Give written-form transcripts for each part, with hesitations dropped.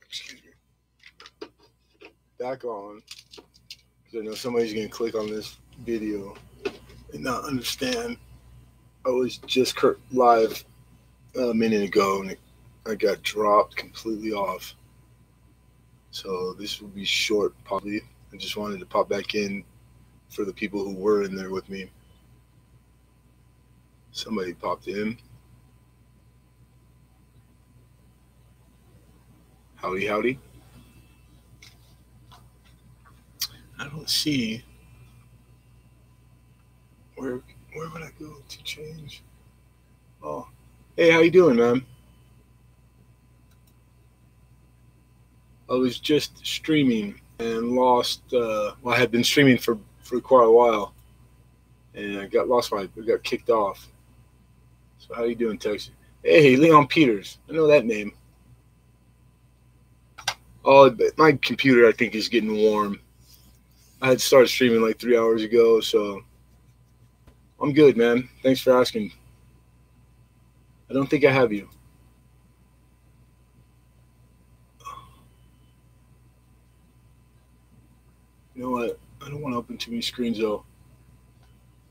Excuse me. Back on, because I know somebody's going to click on this video and not understand. I was just live a minute ago and I got dropped completely off. So this will be short, probably. I just wanted to pop back in for the people who were in there with me. Somebody popped in. Howdy, howdy. I don't see where would I go to change? Oh, hey, how you doing, man? I was just streaming and lost. Well, I had been streaming for quite a while, and I got lost. I got kicked off. So how you doing, Texas? Hey, Leon Peters. I know that name. Oh, my computer, I think, is getting warm. I had started streaming like 3 hours ago, so I'm good, man. Thanks for asking. I don't think I have you. You know what? I don't want to open too many screens, though.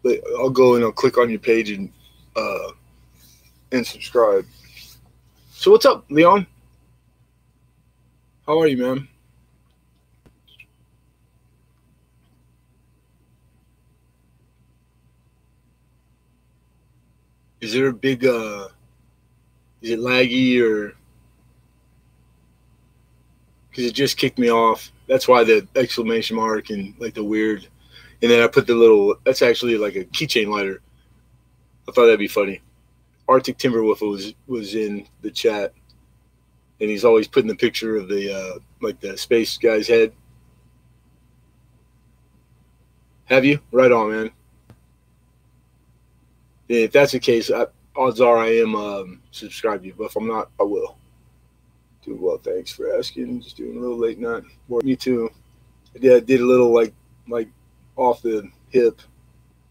But I'll go and I'll click on your page and subscribe. So what's up, Leon? How are you, man? Is there a big, is it laggy or? Because it just kicked me off. That's why the exclamation mark and like the weird. And then I put the little, that's actually like a keychain lighter. I thought that'd be funny. Arctic Timberwolf was in the chat. And he's always putting the picture of the, like the space guy's head. Have you? Right on, man. If that's the case, odds are I am subscribed to you. But if I'm not, I will. Doing well, thanks for asking. Just doing a little late night. Well, me too. I did a little like off the hip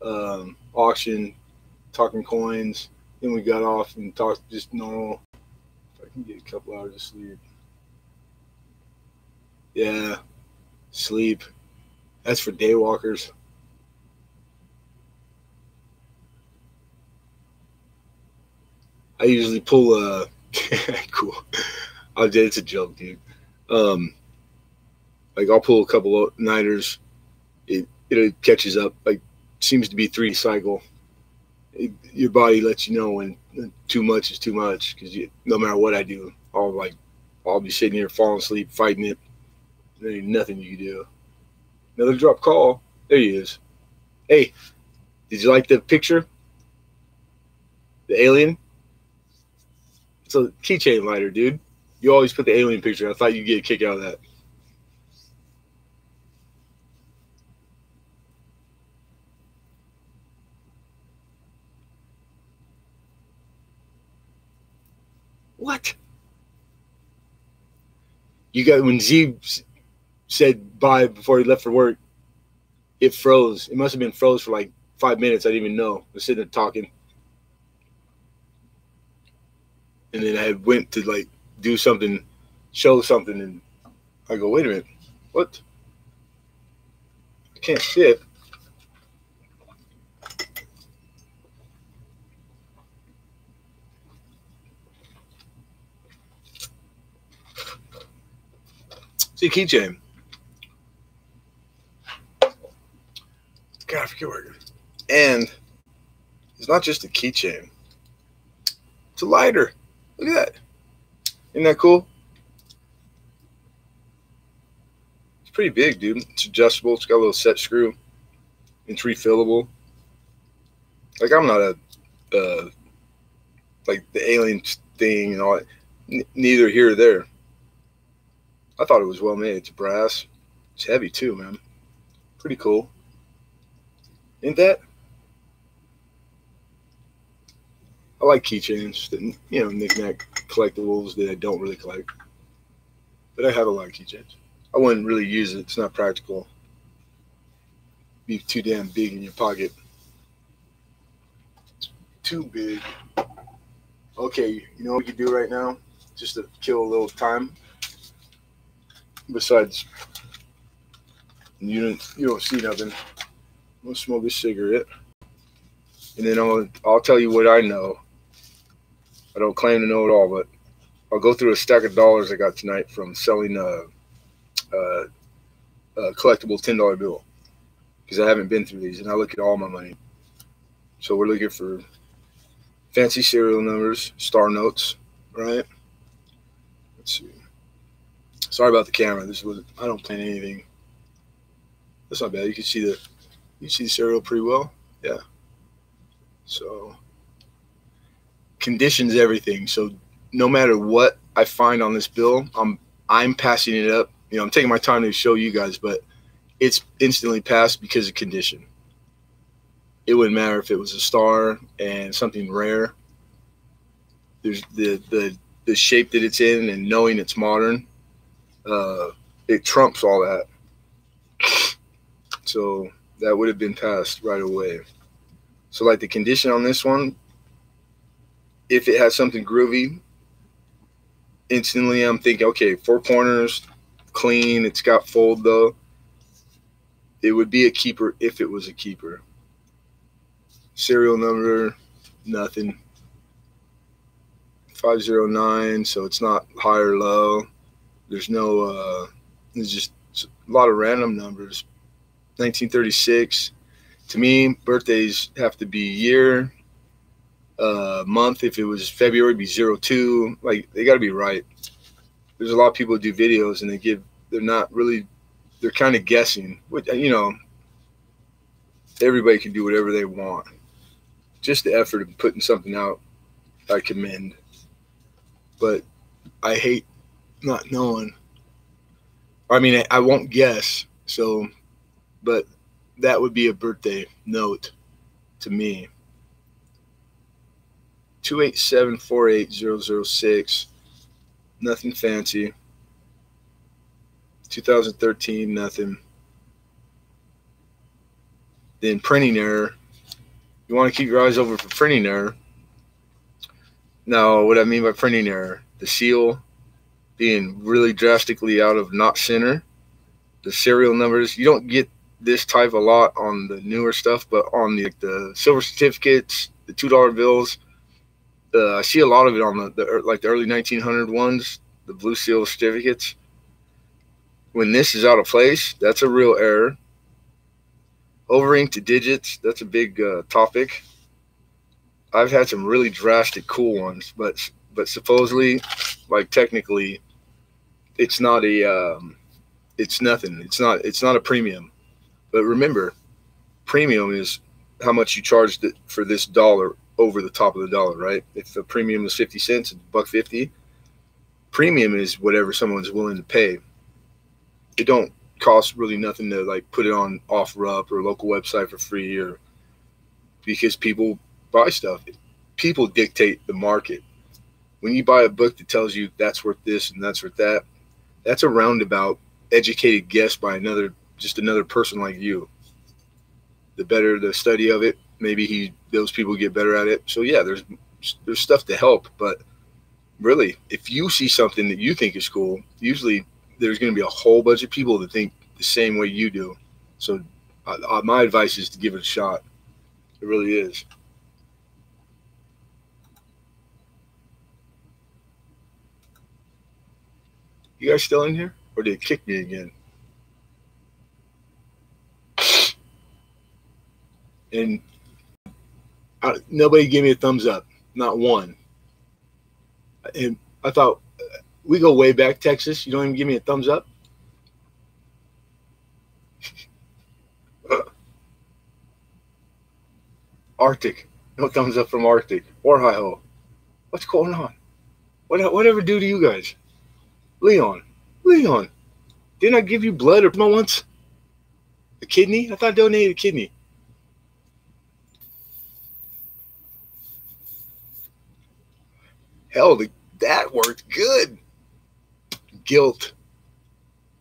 auction, talking coins. Then we got off and talked just normal. If I can get a couple hours of sleep. Yeah, sleep. That's for daywalkers. I usually pull cool. It's a joke, dude. Like I'll pull a couple of nighters. It catches up. Like seems to be 3 cycle. Your body lets you know when too much is too much because no matter what I do, I'll be sitting here falling asleep fighting it. There ain't nothing you can do. Another drop call. There he is. Hey, did you like the picture? The alien? It's a keychain lighter, dude. You always put the alien picture. I thought you'd get a kick out of that. What? You got when Z said bye before he left for work, it froze. It must have been froze for like 5 minutes. I didn't even know. I was sitting there talking. And then I went to like do something, show something, and I go, wait a minute, what? I can't sit. See, keychain. God, I forget where it is. And it's not just a keychain. It's a lighter. Look at that. Isn't that cool? It's pretty big, dude. It's adjustable. It's got a little set screw. It's refillable. Like, I'm not like the alien thing and all that. Neither here or there. I thought it was well made. It's brass. It's heavy too, man. Pretty cool. Ain't that? I like keychains, that, you know, knick-knack collectibles that I don't really collect. But I have a lot of keychains. I wouldn't really use it. It's not practical. Be too damn big in your pocket. Too big. Okay, you know what we could do right now? Just to kill a little time. Besides, you don't see nothing. I'm gonna smoke a cigarette, and then I'll tell you what I know. I don't claim to know it all, but I'll go through a stack of dollars I got tonight from selling a collectible $10 bill, because I haven't been through these, and I look at all my money. So we're looking for fancy serial numbers, star notes, right? Let's see. Sorry about the camera. I don't plan anything. That's not bad. You can see the serial pretty well. Yeah. So conditions everything. So no matter what I find on this bill, I'm passing it up. You know, I'm taking my time to show you guys, but it's instantly passed because of condition. It wouldn't matter if it was a star and something rare. There's the shape that it's in, and knowing it's modern, it trumps all that. So that would have been passed right away. So like the condition on this one, if it has something groovy, instantly I'm thinking, okay, four corners, clean, it's got fold though. It would be a keeper if it was a keeper. Serial number, nothing. 509, so it's not high or low. There's no, there's just a lot of random numbers. 1936. To me, birthdays have to be year, month. If it was February, it'd be 02. Like, they got to be right. There's a lot of people who do videos and they're not really, they're kind of guessing. You know, everybody can do whatever they want. Just the effort of putting something out, I commend. But I hate not knowing. I mean, I won't guess. So, but that would be a birthday note to me. 287480006. Nothing fancy. 2013, nothing. Then printing error. You want to keep your eyes open for printing error. Now, what I mean by printing error, the seal being really drastically out of not center. The serial numbers, you don't get this type a lot on the newer stuff, but on the silver certificates, the $2 bills, I see a lot of it on the early 1900 ones, the blue seal certificates. When this is out of place, that's a real error. Over-ink to digits, that's a big topic. I've had some really drastic cool ones, but supposedly, like technically, it's not a it's nothing. It's not a premium. But remember, premium is how much you charged for this dollar over the top of the dollar, right? If the premium is 50 cents, it's $1.50. Premium is whatever someone's willing to pay. It don't cost really nothing to like put it on OfferUp or a local website for free, or because people buy stuff. People dictate the market. When you buy a book that tells you that's worth this and that's worth that, that's a roundabout, educated guess by another person like you. The better the study of it, maybe those people get better at it. So yeah, there's stuff to help, but really, if you see something that you think is cool, usually there's going to be a whole bunch of people that think the same way you do. So my advice is to give it a shot. It really is. You guys still in here? Or did it kick me again? And nobody gave me a thumbs up. Not one. And I thought, we go way back, Texas. You don't even give me a thumbs up? Arctic. No thumbs up from Arctic or Hi-Ho. What's going on? Whatever do to you guys? Leon, didn't I give you blood or once? A kidney? I thought I donated a kidney. Hell, that worked good. Guilt.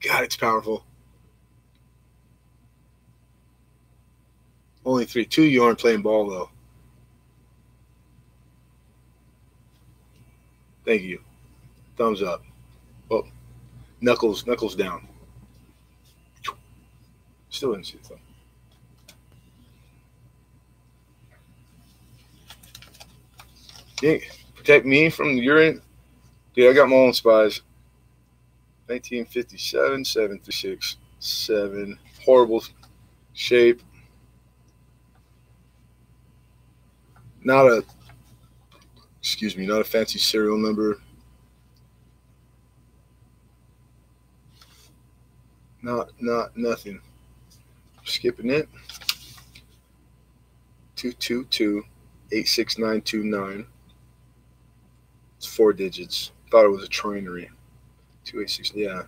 God, it's powerful. Only 3. 2, you aren't playing ball, though. Thank you. Thumbs up. Oh, knuckles down. Still didn't see the thumb. Yeah, protect me from the urine. Dude, I got my own spies. 1957, 736, 7. Horrible shape. Not a fancy serial number. Nothing. Skipping it. 222-86929. It's 4 digits. Thought it was a trinary. 286. Yeah.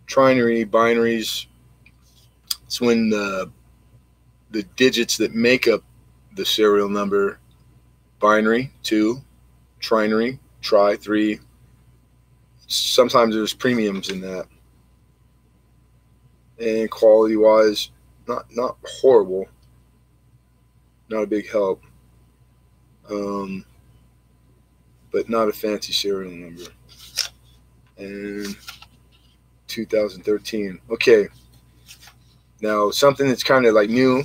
Trinary, binaries. It's when the digits that make up the serial number, binary, 2, trinary, 3. Sometimes there's premiums in that. And quality-wise, not horrible. Not a big help. But not a fancy serial number. And 2013. Okay. Now, something that's kind of like new.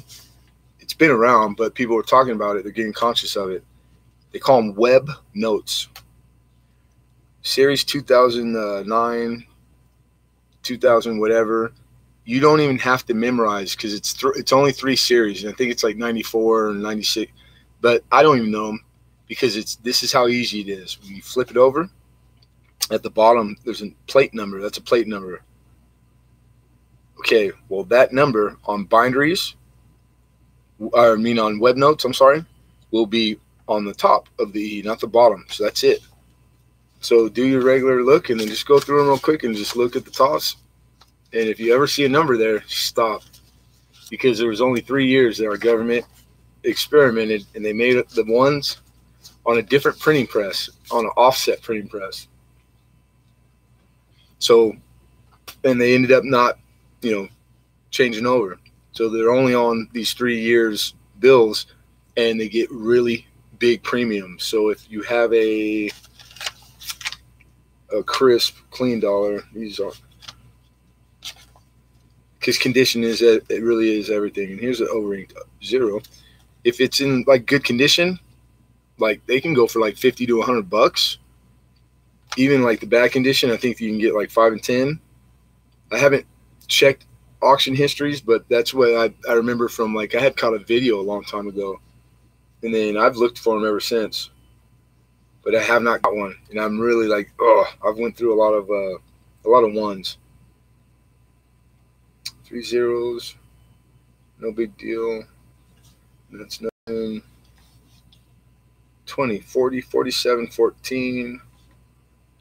It's been around, but people are talking about it. They're getting conscious of it. They call them web notes. Series 2009, 2000, whatever. You don't even have to memorize because it's only 3 series. And I think it's like 94 or 96. But I don't even know them because this is how easy it is. When you flip it over, at the bottom, there's a plate number. That's a plate number. Okay, well, that number on binaries, on web notes, I'm sorry, will be on the top of the E, not the bottom. So that's it. So do your regular look and then just go through them real quick and just look at the toss. And if you ever see a number there, stop. Because there was only 3 years that our government experimented and they made the ones on a different printing press, on an offset printing press. So, and they ended up not, changing over. So they're only on these 3 years bills and they get really big premiums. So if you have a crisp, clean dollar, these are, because condition is that it really is everything. And here's an O-ring 0. If it's in like good condition, like they can go for like 50 to $100. Even like the bad condition, I think you can get like 5 and 10. I haven't checked auction histories, but that's what I remember from, like, I had caught a video a long time ago, and then I've looked for them ever since, but I have not got one. And I'm really like, I've went through a lot of ones. 3 zeros, no big deal. That's nothing. 20, 40, 47, 14.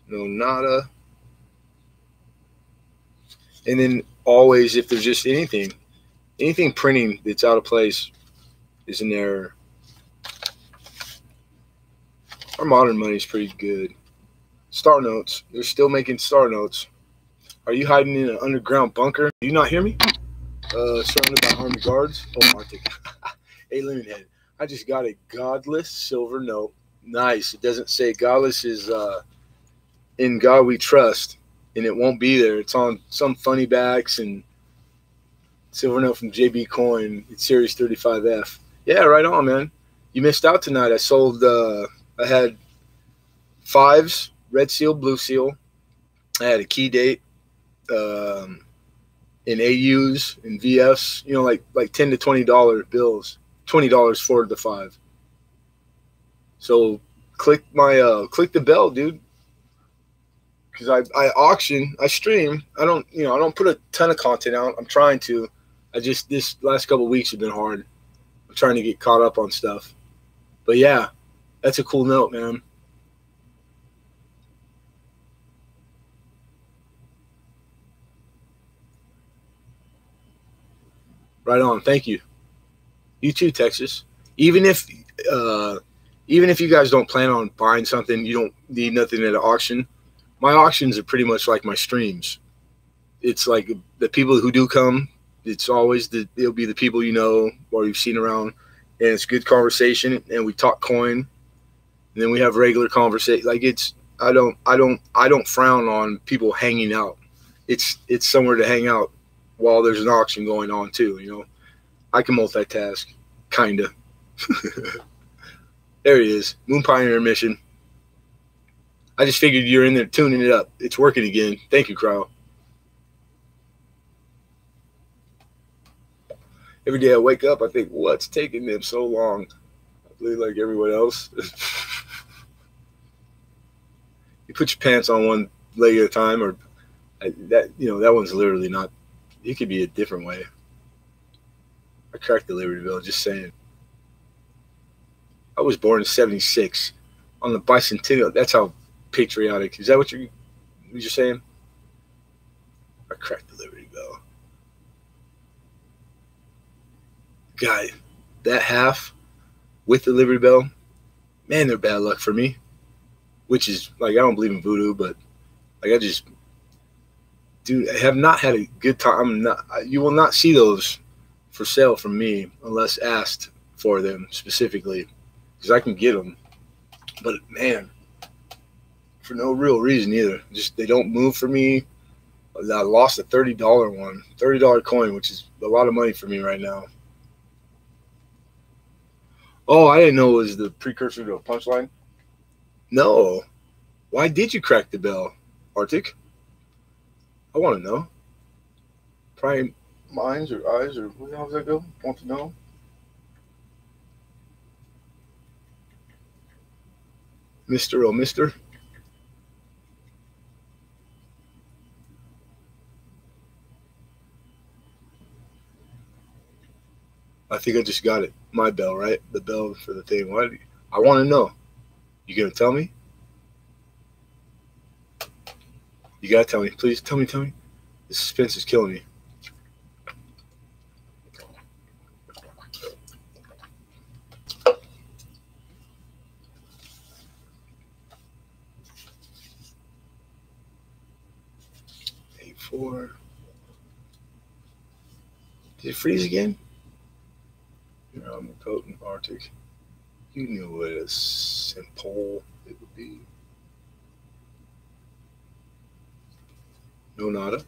No, nada. And then always, if there's just anything printing that's out of place, is an error. Our modern money is pretty good. Star notes. They're still making star notes. Are you hiding in an underground bunker? Do you not hear me? Surrounded by armed guards. Oh, Arctic. Hey, Lemonhead. I just got a godless silver note. Nice. It doesn't say godless is in God we trust, and it won't be there. It's on some funny backs and silver note from JB Coin. It's Series 35F. Yeah, right on, man. You missed out tonight. I sold. I had 5s, red seal, blue seal. I had a key date in AUs and VFs. Like $10 to $20 bills. $20 for the 5. So click the bell, dude. Because I auction, I stream. I don't put a ton of content out. I'm trying to. This last couple of weeks have been hard. I'm trying to get caught up on stuff. But yeah, that's a cool note, man. Right on. Thank you. You too, Texas. Even if even if you guys don't plan on buying something, you don't need nothing at an auction. My auctions are pretty much like my streams. It's like the people who do come, it's always it'll be the people you know or you've seen around, and it's good conversation, and we talk coin, and then we have regular conversation. Like it's I don't frown on people hanging out. It's somewhere to hang out while there's an auction going on too. You know, I can multitask, kinda. There he is, Moon Pioneer mission. I just figured you're in there tuning it up. It's working again. Thank you, Cryo. Every day I wake up, I think, what's taking them so long? I believe like everyone else. You put your pants on one leg at a time, or that that one's literally not. It could be a different way. I cracked the Liberty Bell. Just saying. I was born in '76 on the bicentennial. That's how patriotic. Is that what you're saying? I cracked the Liberty Bell. Guy, that half with the Liberty Bell, man, they're bad luck for me. Which is like I don't believe in voodoo, but like I have not had a good time. You will not see those for sale from me unless asked for them specifically, because I can get them. But man, for no real reason either. Just they don't move for me. I lost a $30 one, $30 coin, which is a lot of money for me right now. Oh, I didn't know it was the precursor to a punchline. No. Why did you crack the bell, Arctic? I want to know. Prime minds or eyes or what the hell does that go? Want to know? Mr. Oh, Mister. I think I just got it. My bell, right? The bell for the thing. Why? I want to know. You gonna tell me? You gotta tell me. Please tell me. The suspense is killing me. Four. Did it freeze again? You're omnipotent, Arctic. You knew what a simple it would be. No nada.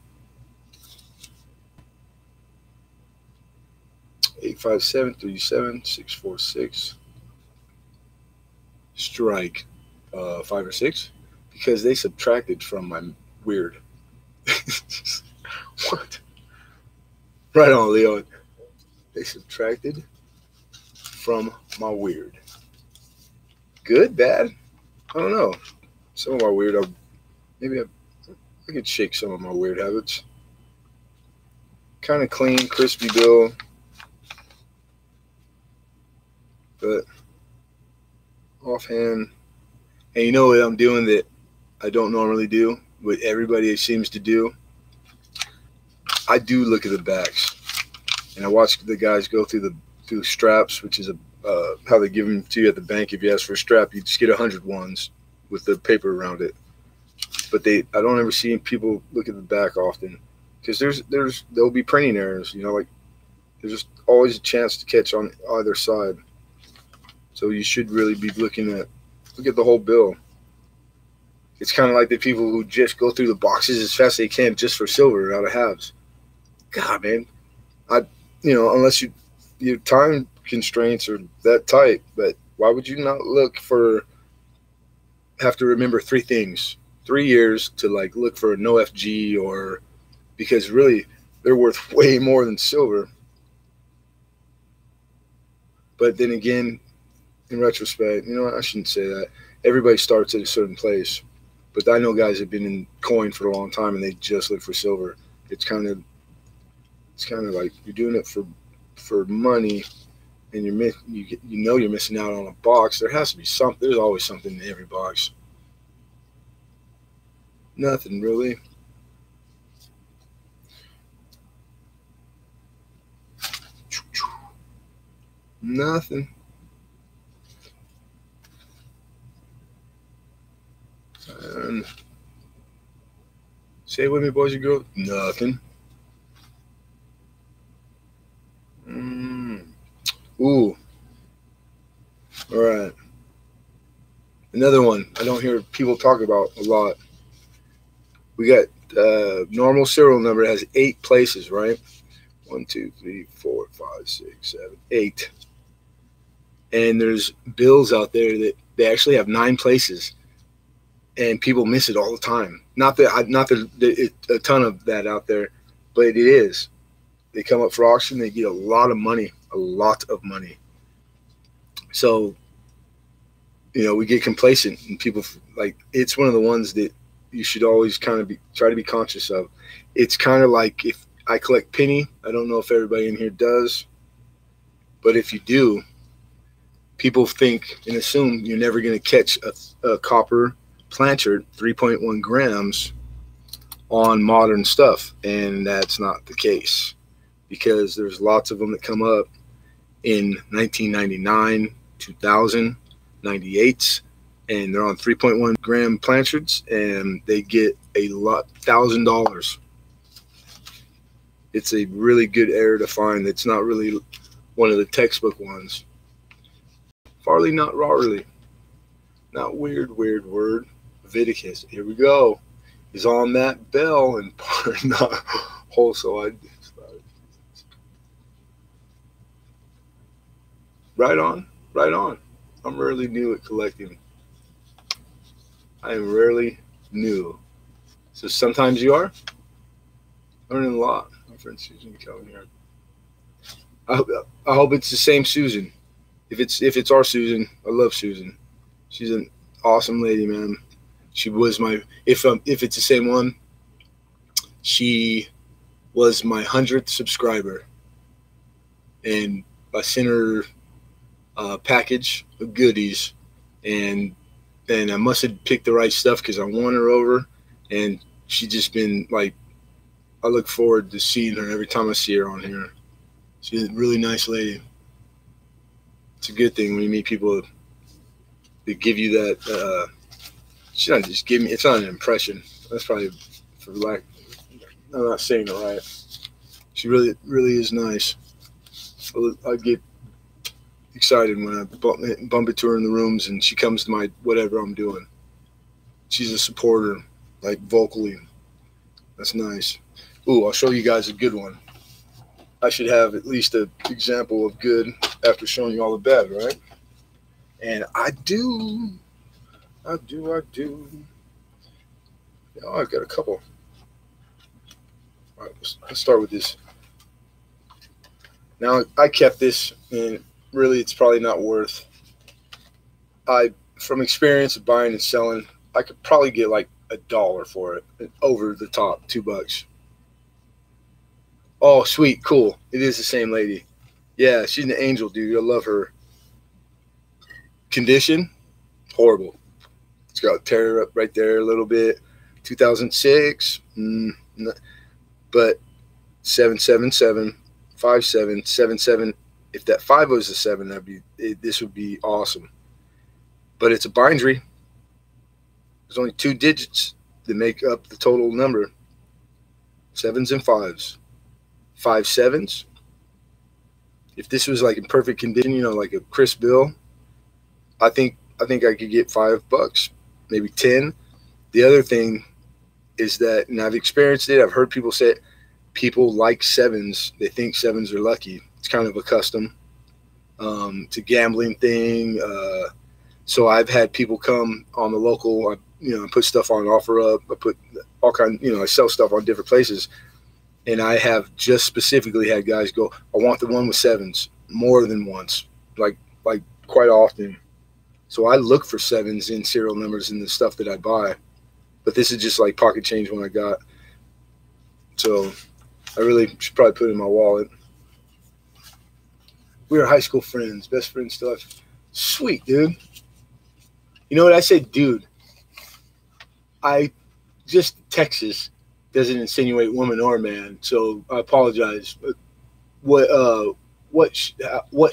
857-37-646. Strike 5 or 6 because they subtracted from my weird. What? Right on, Leo. They subtracted from my weird. Good, bad? I don't know. Some of my weird, maybe I could shake some of my weird habits. Kind of clean, crispy bill. But offhand, and you know what I'm doing that I don't normally do, what everybody seems to do? I do look at the backs, and I watch the guys go through straps, which is how they give them to you at the bank. If you ask for a strap, you just get 100 ones with the paper around it. But I don't ever see people look at the back often, because there'll be printing errors. You know, like there's just always a chance to catch on either side. So you should really be look at the whole bill. It's kind of like the people who just go through the boxes as fast as they can just for silver out of halves. God, man, unless your time constraints are that tight, but why would you not have to remember 3 things, 3 years to like look for no FG, or because really they're worth way more than silver. But then again, in retrospect, I shouldn't say that. Everybody starts at a certain place, but I know guys have been in coin for a long time and they just look for silver. It's kind of like you're doing it for money, and you're missing out on a box. There has to be something. There's always something in every box. Nothing really. Nothing. man. Say it with me, boys and girls. Nothing. Ooh. All right. Another one I don't hear people talk about a lot. We got normal serial number has 8 places, right? 1, 2, 3, 4, 5, 6, 7, 8. And there's bills out there that they actually have 9 places, and people miss it all the time. Not that a ton of that out there, but it is. They come up for auction, they get a lot of money. So, we get complacent, and people like it's one of the ones that you should always kind of try to be conscious of. It's kind of like if I collect penny. I don't know if everybody in here does, but if you do, people think and assume you're never going to catch a copper Blanchard 3.1 grams on modern stuff, and that's not the case, because there's lots of them that come up in 1999, 2000, 98s, and they're on 3.1 gram Blanchards, and they get $1,000. It's a really good error to find. It's not really one of the textbook ones. Farley, not Rarley. Not weird word. Leviticus. Here we go. Is on that bell and not wholesale. Right on. I'm rarely new at collecting. I am rarely new. So sometimes you are. Learning a lot. My friend Susan coming here. I hope it's the same Susan. If it's our Susan, I love Susan. She's an awesome lady, man. She was if it's the same one, she was my 100th subscriber, and I sent her a package of goodies, and I must have picked the right stuff because I won her over, and she just been like, I look forward to seeing her every time I see her on here. She's a really nice lady. It's a good thing when you meet people that give you that. She doesn't just give me. It's not an impression. That's probably for lack. I'm not saying it right. She really is nice. I get excited when I bump into her in the rooms and she comes to my whatever I'm doing. She's a supporter, like vocally. That's nice. Ooh, I'll show you guys a good one. I should have at least an example of good after showing you all the bad, right? And I do. Oh, I've got a couple. All right, let's start with this. Now, I kept this, and really it's probably not worth. From experience of buying and selling, I could probably get like $1 for it, over the top, $2. Oh, sweet, cool. It is the same lady. Yeah, she's an angel, dude. I love her. Condition, horrible. It's got a tear up right there a little bit. 2006, but 777, 57, 77. If that 5 was a 7, this would be awesome. But it's a bindery. There's only 2 digits that make up the total number. 7s and 5s. 5 7s. If this was like in perfect condition, like a crisp bill, I think I could get $5, maybe 10. The other thing is that, and I've experienced it, I've heard people say it, people like 7s. They think 7s are lucky. It's kind of a custom to gambling thing. So I've had people come on the local, I put stuff on OfferUp. I put all kind, I sell stuff on different places. And I have just specifically had guys go, I want the one with 7s more than once, like quite often. So I look for 7s in serial numbers in the stuff that I buy. But this is just like pocket change when I got. So I really should probably put it in my wallet. We were high school friends, best friends still. Sweet, dude. You know what I said, dude? Texas doesn't insinuate woman or man, so I apologize. But what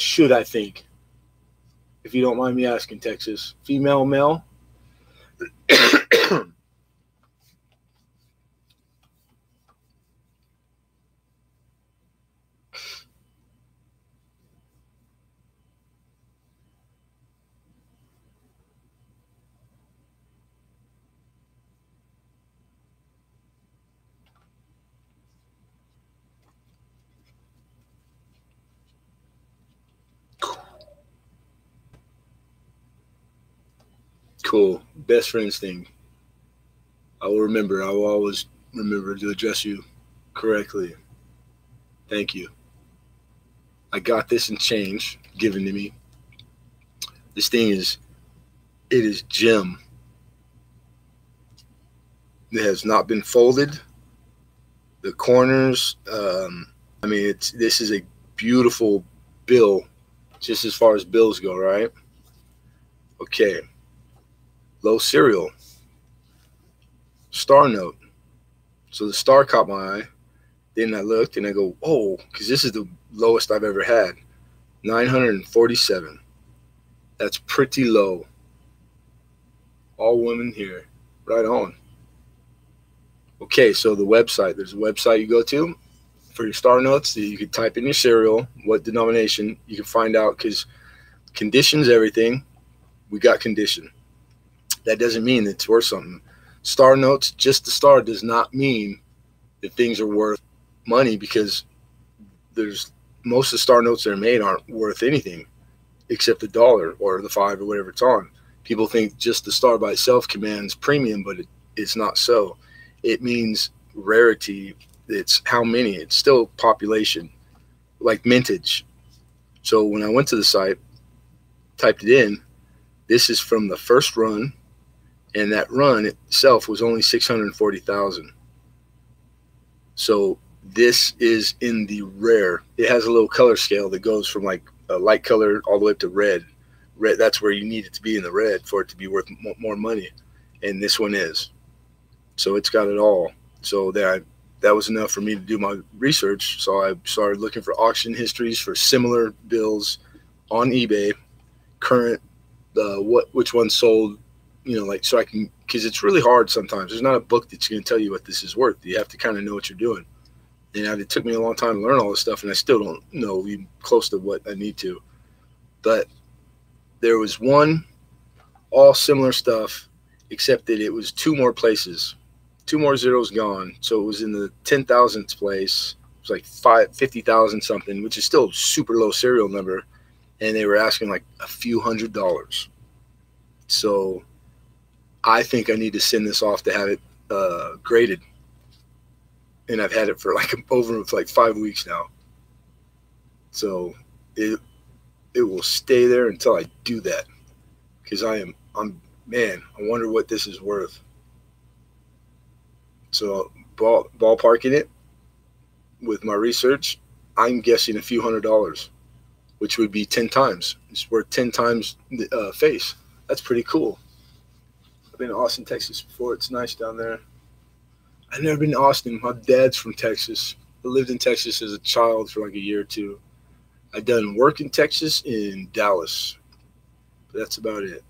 should I think? If you don't mind me asking, Texas, female, male? Cool. Best friends thing. I will remember. I will always remember to address you correctly. Thank you. I got this in change given to me. This thing is, it is gem. It has not been folded. The corners, I mean, this is a beautiful bill, just as far as bills go, right? Okay. Low serial. Star note. So the star caught my eye. Then I looked and I go, oh, because this is the lowest I've ever had. 947. That's pretty low. All women here. Right on. Okay, so the website. There's a website you go to for your star notes. You can type in your serial, what denomination. You can find out because condition's everything. We got condition. That doesn't mean it's worth something. Star notes, just the star does not mean that things are worth money, because there's most of the star notes that are made aren't worth anything except the dollar or the $5 or whatever it's on. People think just the star by itself commands premium, but it's not so. It means rarity. It's how many. It's still population, like mintage. So when I went to the site, typed it in, this is from the first run, and that run itself was only 640,000. So this is in the rare. It has a little color scale that goes from like a light color all the way up to red. Red, that's where you need it to be in the red for it to be worth more money. And this one is. So it's got it all. So that was enough for me to do my research. So I started looking for auction histories for similar bills on eBay, current, which one sold, like, so I can, because it's really hard sometimes. There's not a book that's going to tell you what this is worth. You have to kind of know what you're doing. It took me a long time to learn all this stuff, and I still don't know even close to what I need to. But there was one, all similar stuff, except that it was two more places, two more zeros gone. So it was in the 10,000th place. It was like 50,000 something, which is still a super low serial number. And they were asking like a few $100s. So I think I need to send this off to have it graded. And I've had it for over 5 weeks now. So it will stay there until I do that. Because man, I wonder what this is worth. So ballparking it with my research, I'm guessing a few $100s, which would be 10 times. It's worth 10 times the face. That's pretty cool. I've been to Austin, Texas before. It's nice down there. I've never been to Austin. My dad's from Texas. I lived in Texas as a child for like a year or two. I've done work in Texas, in Dallas. But that's about it.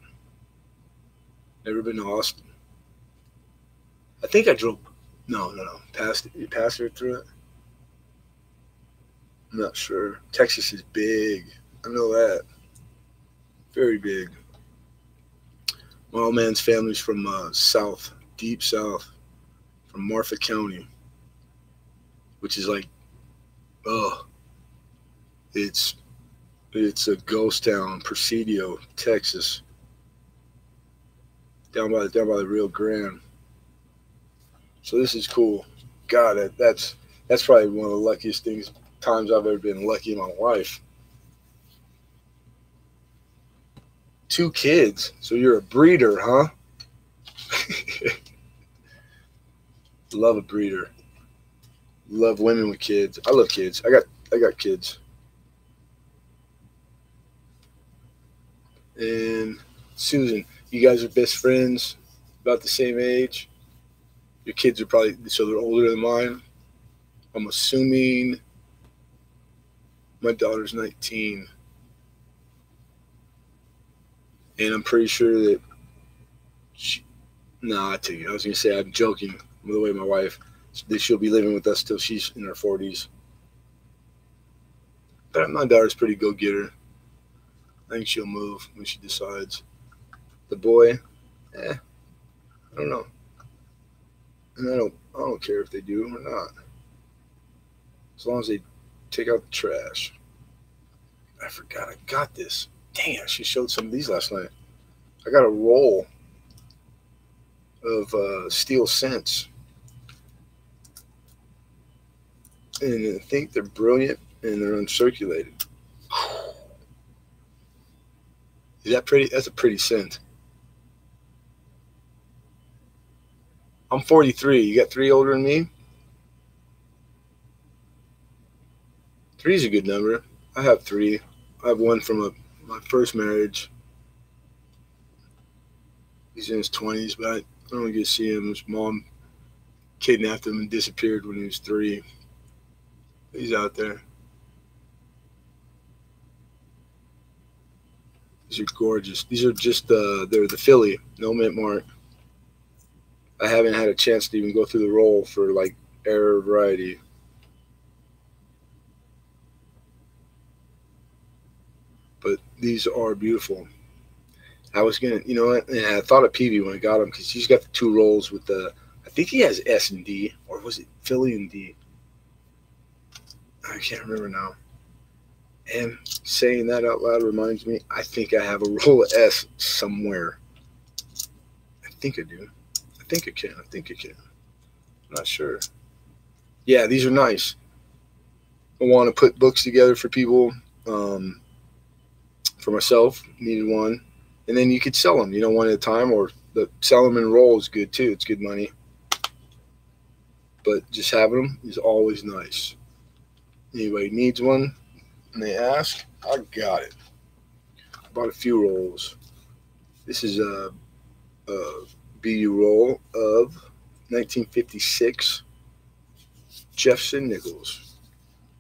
Never been to Austin. I think I drove. No. Passed it through it. I'm not sure. Texas is big. I know that. Very big. My old man's family's from south, deep south, from Marfa County, which is like, it's a ghost town, Presidio, Texas, down by the Rio Grande. So this is cool. God, that's probably one of the luckiest times I've ever been lucky in my life. 2 kids. So you're a breeder, huh? Love a breeder. Love women with kids. I love kids. I got kids. And Susan, you guys are best friends, about the same age. Your kids are probably, so they're older than mine. I'm assuming my daughter's 19. And I'm pretty sure that No, I tell you, I was gonna say I'm joking. By the way, my wife, she'll be living with us till she's in her 40s. But my daughter's pretty go getter. I think she'll move when she decides. The boy, I don't know. And I don't care if they do or not, as long as they take out the trash. I forgot I got this. Dang, I should showed some of these last night. I got a roll of steel scents, and I think they're brilliant and they're uncirculated. Is that pretty? That's a pretty scent. I'm 43. You got 3 older than me? 3 is a good number. I have 3. I have one from my first marriage. He's in his 20s, but I don't get to see him. His mom kidnapped him and disappeared when he was 3. He's out there. These are gorgeous. These are just they're the Philly, no mint mark. I haven't had a chance to even go through the roll for like error variety. But these are beautiful. I was gonna, you know what? Yeah, I thought of Peavy when I got him because he's got the 2 rolls with the. I think he has S and D, or was it Philly and D? I can't remember now. And saying that out loud reminds me, I think I have a roll of S somewhere. I think I do. I think I can. I'm not sure. Yeah, these are nice. I want to put books together for people. For myself, needed one. And then you could sell them, one at a time, or sell them in roll is good too. It's good money. But just having them is always nice. Anybody needs one and they ask, I got it. I bought a few rolls. This is a BU roll of 1956 Jefferson Nichols.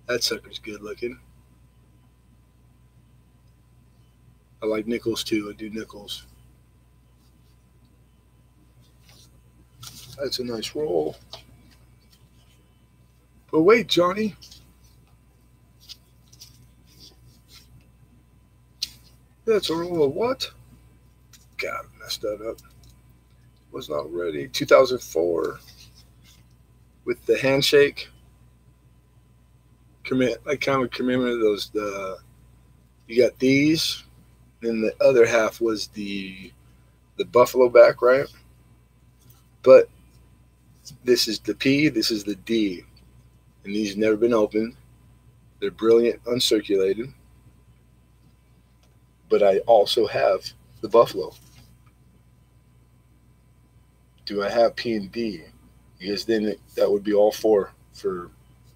That sucker's good looking. I like Nichols too. I do Nichols. That's a nice roll. But wait, Johnny. That's a roll of what? God, I messed that up. Was not ready. 2004 with the handshake. I kind of commemorate those. You got these, and the other half was the buffalo back, right? But this is the P, this is the D, and these have never been opened. They're brilliant, uncirculated. But I also have the buffalo. Do I have P and D? Because then that would be all 4 for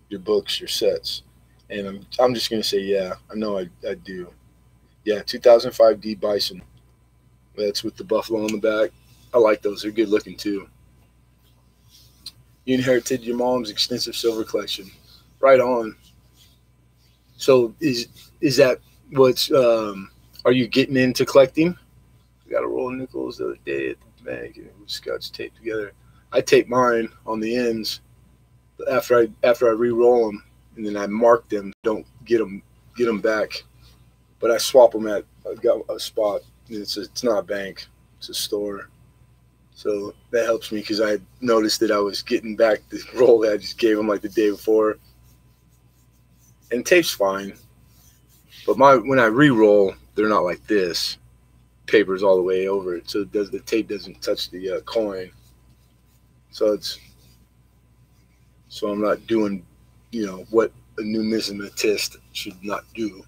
your books, your sets. And I'm just going to say, yeah, I know I do. Yeah, 2005 D Bison. That's with the buffalo on the back. I like those. They're good looking too. You inherited your mom's extensive silver collection. Right on. So is that what's are you getting into collecting? I got a roll of Nichols the other day at the bank and it was scotch taped together. I tape mine on the ends after I re-roll them, and then I mark them. Don't get them back, but I swap them I got a spot. It's not a bank, it's a store. So that helps me because I noticed that I was getting back the roll that I just gave them like the day before. And tape's fine, but when I re-roll, they're not like this. Paper's all the way over it, so the tape doesn't touch the coin. So I'm not doing, what a numismatist should not do.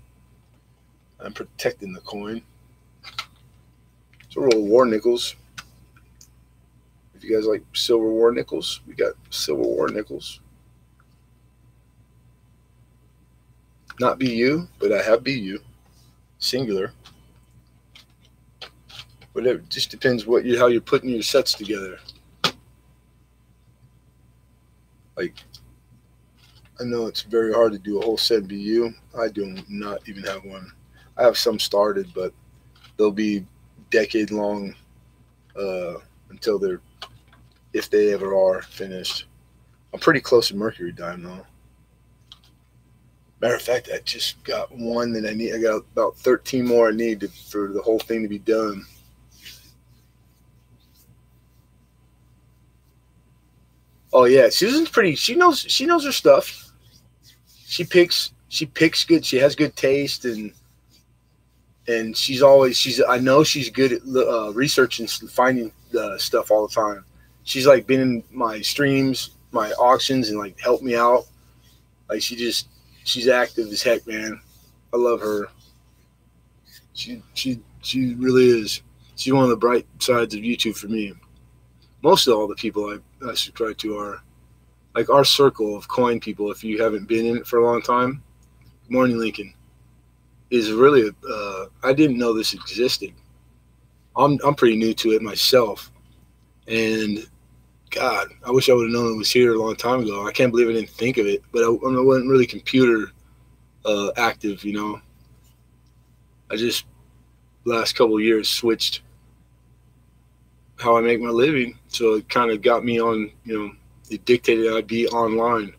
I'm protecting the coin. It's a roll of war nickels. If you guys like silver war nickels, we got silver war nickels. Not BU, but I have BU. Singular. Whatever. Just depends how you're putting your sets together. Like, I know it's very hard to do a whole set BU. I do not even have one. I have some started, but they'll be decade long until they're if they ever are finished. I'm pretty close to Mercury Dime though. Matter of fact, I just got one that I need. I got about 13 more I need for the whole thing to be done. Oh yeah, Susan's pretty. She knows her stuff. She picks good. She has good taste, and I know she's good at researching, finding stuff all the time. She's like been in my streams, my auctions, and like helped me out. Like she's active as heck, man. I love her. She really is. She's one of the bright sides of YouTube for me. Most of all the people I subscribe to are like our circle of coin people. If you haven't been in it for a long time, Good Morning Lincoln is really I didn't know this existed. I'm pretty new to it myself, and God, I wish I would have known it was here a long time ago. I can't believe I didn't think of it, but I wasn't really computer active, you know. I just last couple of years switched how I make my living, so it kind of got me on, you know, it dictated I'd be online,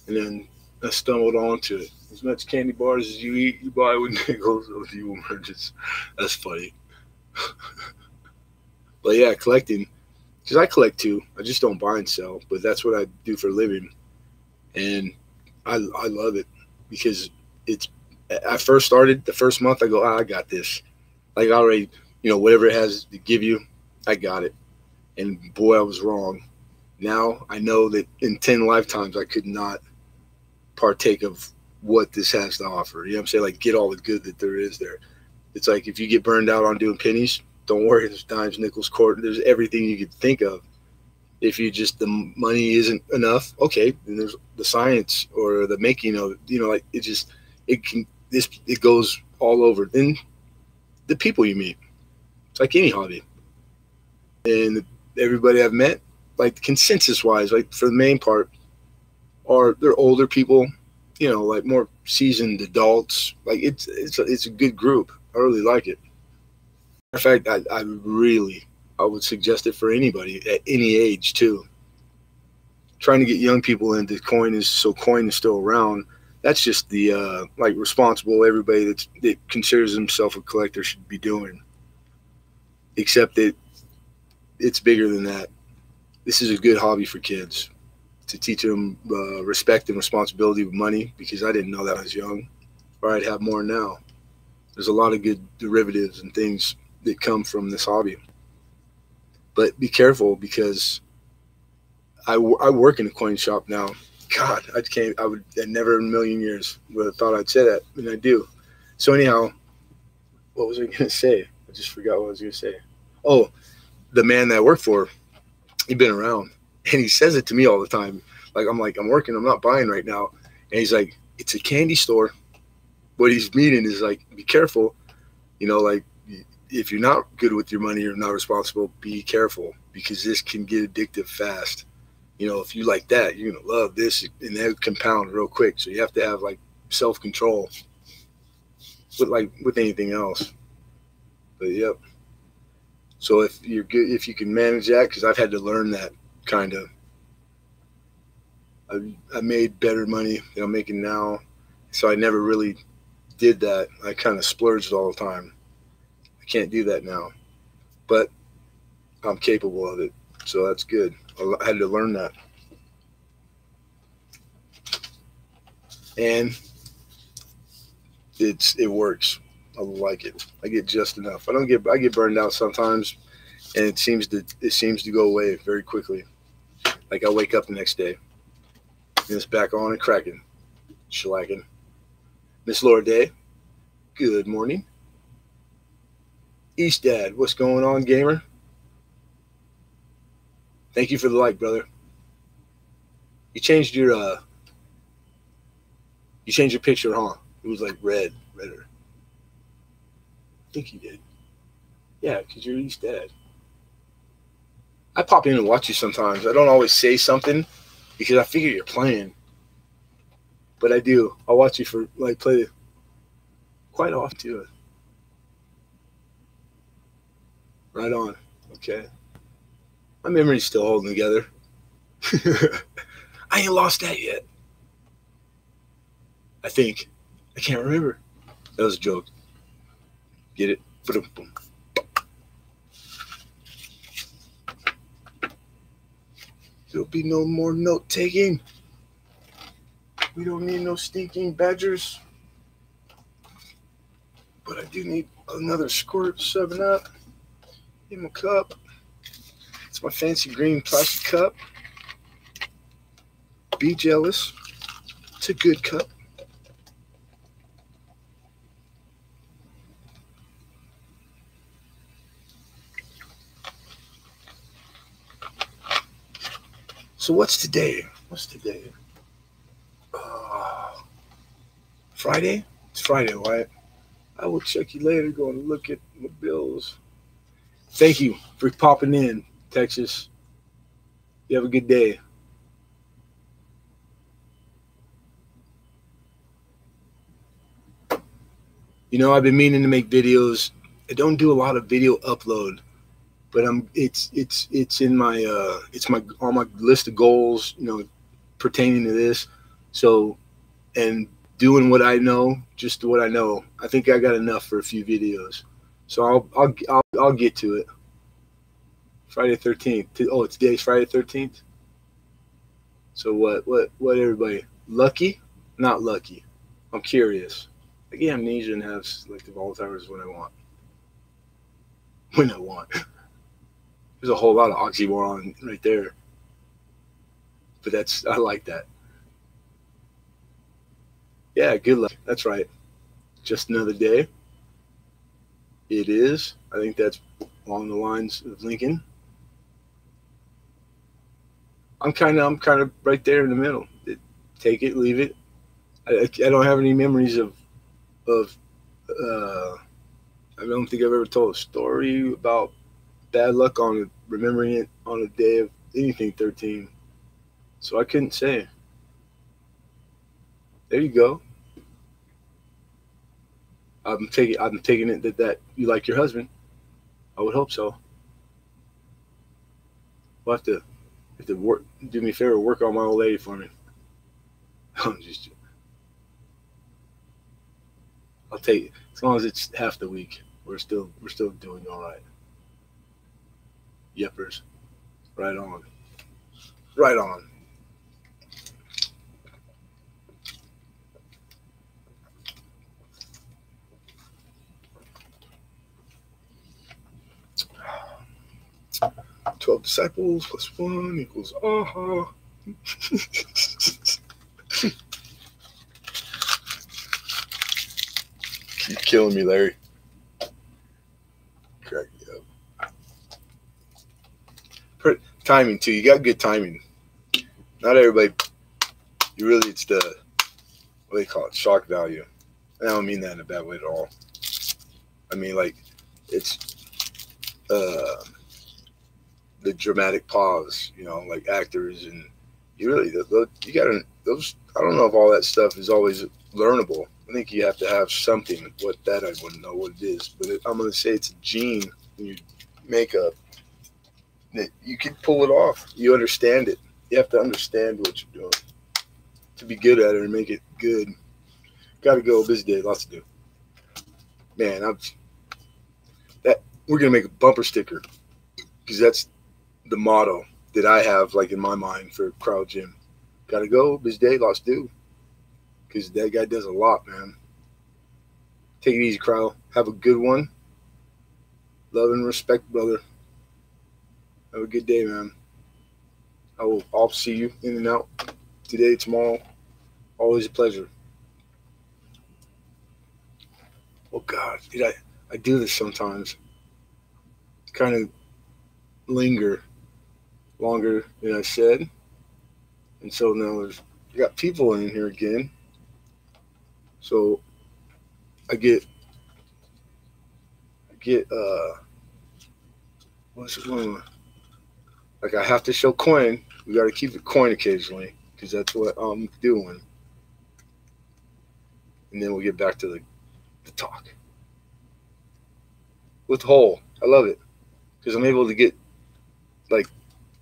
and then I stumbled onto it. As much candy bars as you eat, you buy with nickels, or you emerges. That's funny. But yeah, collecting, because I collect too. I just don't buy and sell, but that's what I do for a living, and I love it because it's. I first started the first month. I go, I got this. Like I already, you know, whatever it has to give you, I got it. And boy, I was wrong. Now I know that in 10 lifetimes I could not partake of what this has to offer. You know what I'm saying? Like get all the good that there is there. It's like if you get burned out on doing pennies, don't worry. There's dimes, nickels, quarters. There's everything you could think of. If you just, the money isn't enough, okay, then there's the science or the making of, you know, like it goes all over. Then the people you meet, it's like any hobby. And everybody I've met, like consensus wise, like for the main part, they're older people, you know, like more seasoned adults. Like it's a good group. I really like it. In fact, I would suggest it for anybody at any age too. Trying to get young people into coin is still around. That's just the like responsible everybody that considers himself a collector should be doing. Except that it's bigger than that. This is a good hobby for kids to teach them respect and responsibility with money, because I didn't know that when I was young, or I'd have more now. There's a lot of good derivatives and things that come from this hobby. But be careful, because I work in a coin shop now. God, I never in a million years would have thought I'd say that, and I do. So anyhow, what was I going to say? I just forgot what I was going to say. Oh, the man that I work for, he'd been around, and he says it to me all the time. Like, I'm working, I'm not buying right now. And he's like, it's a candy store. What he's meaning is like, be careful, you know, like if you're not good with your money or not responsible, be careful, because this can get addictive fast. You know, if you like that, you're going to love this, and that compound real quick. So you have to have like self-control with anything else. But yep. So if you're good, if you can manage that, because I've had to learn that kind of. I made better money than I'm making now, so I never really did that. I kind of splurged all the time. I can't do that now, but I'm capable of it, so that's good. I had to learn that, and it works. I like it. I get just enough. I get burned out sometimes, and it seems to go away very quickly. Like I wake up the next day, and it's back on and cracking, shellacking. Miss Laura Day, good morning. East Dad, what's going on, gamer? Thank you for the like, brother. You changed your picture, huh? It was like redder. I think you did. Yeah, because you're East Dad. I pop in and watch you sometimes. I don't always say something because I figure you're playing. But I do. I'll watch you for like play quite often too. Right on. Okay. My memory's still holding together. I ain't lost that yet. I think. I can't remember. That was a joke. Get it? Boom. There'll be no more note taking. We don't need no stinking badgers. But I do need another squirt 7-Up in my cup. It's my fancy green plastic cup. Be jealous. It's a good cup. So what's today? Friday? It's Friday, Wyatt. I will check you later. Going to look at my bills. Thank you for popping in, Texas. You have a good day. You know, I've been meaning to make videos. I don't do a lot of video upload, but it's in my on my list of goals, you know, pertaining to this. So, and doing what I know, just what I know. I think I got enough for a few videos. So I'll get to it. Friday 13th. Oh, today's Friday 13th. So what everybody? Lucky? Not lucky. I'm curious. I get amnesia and have selective Alzheimer's when I want. When I want. There's a whole lot of oxymoron right there. But I like that. Yeah, good luck. That's right. Just another day. It is. I think that's along the lines of Lincoln. I'm kind of right there in the middle. Take it, leave it. I don't have any memories of. I don't think I've ever told a story about bad luck on remembering it on a day of anything 13. So I couldn't say. There you go. I'm taking it that you like your husband. I would hope so. We'll have to work. Do me a favor, work on my old lady for me. I'm just. I'll take it as long as it's half the week. We're still doing all right. Yepers, right on. 12 disciples plus 1 equals aha. Keep killing me, Larry. Crack me up. Timing too. You got good timing. Not everybody. It's the, what do they call it? Shock value. I don't mean that in a bad way at all. I mean, like, it's the dramatic pause, you know, like actors, and you gotta, those, I don't know if all that stuff is always learnable. I think you have to have something. What that I wouldn't know what it is, but I'm gonna say it's a gene when you make up that you can pull it off. You understand it. You have to understand what you're doing to be good at it and make it good. Gotta go. Busy day. Lots to do. Man, we're gonna make a bumper sticker because that's the motto that I have, like, in my mind for Crowd Gym. Gotta go. Busy day. Lots to do. Because that guy does a lot, man. Take it easy, Crowd. Have a good one. Love and respect, brother. Have a good day, man. I'll see you in and out today, tomorrow. Always a pleasure. Oh, God. I do this sometimes. Kind of linger longer than I said. And so now I got people in here again. So I get what's it going on? Like, I have to show coin. We got to keep it coin occasionally because that's what I'm doing. And then we'll get back to the talk. With Whole, I love it because I'm able to get, like,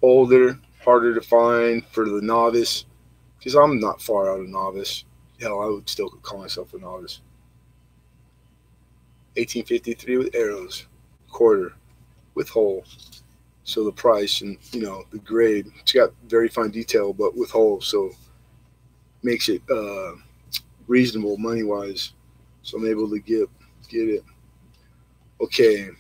older, harder to find for the novice, because I'm not far out of novice. Hell, I would still call myself a novice. 1853 with arrows, quarter, with hole. So the price and the grade, it's got very fine detail, but with hole, so makes it reasonable money wise. So I'm able to get it. Okay.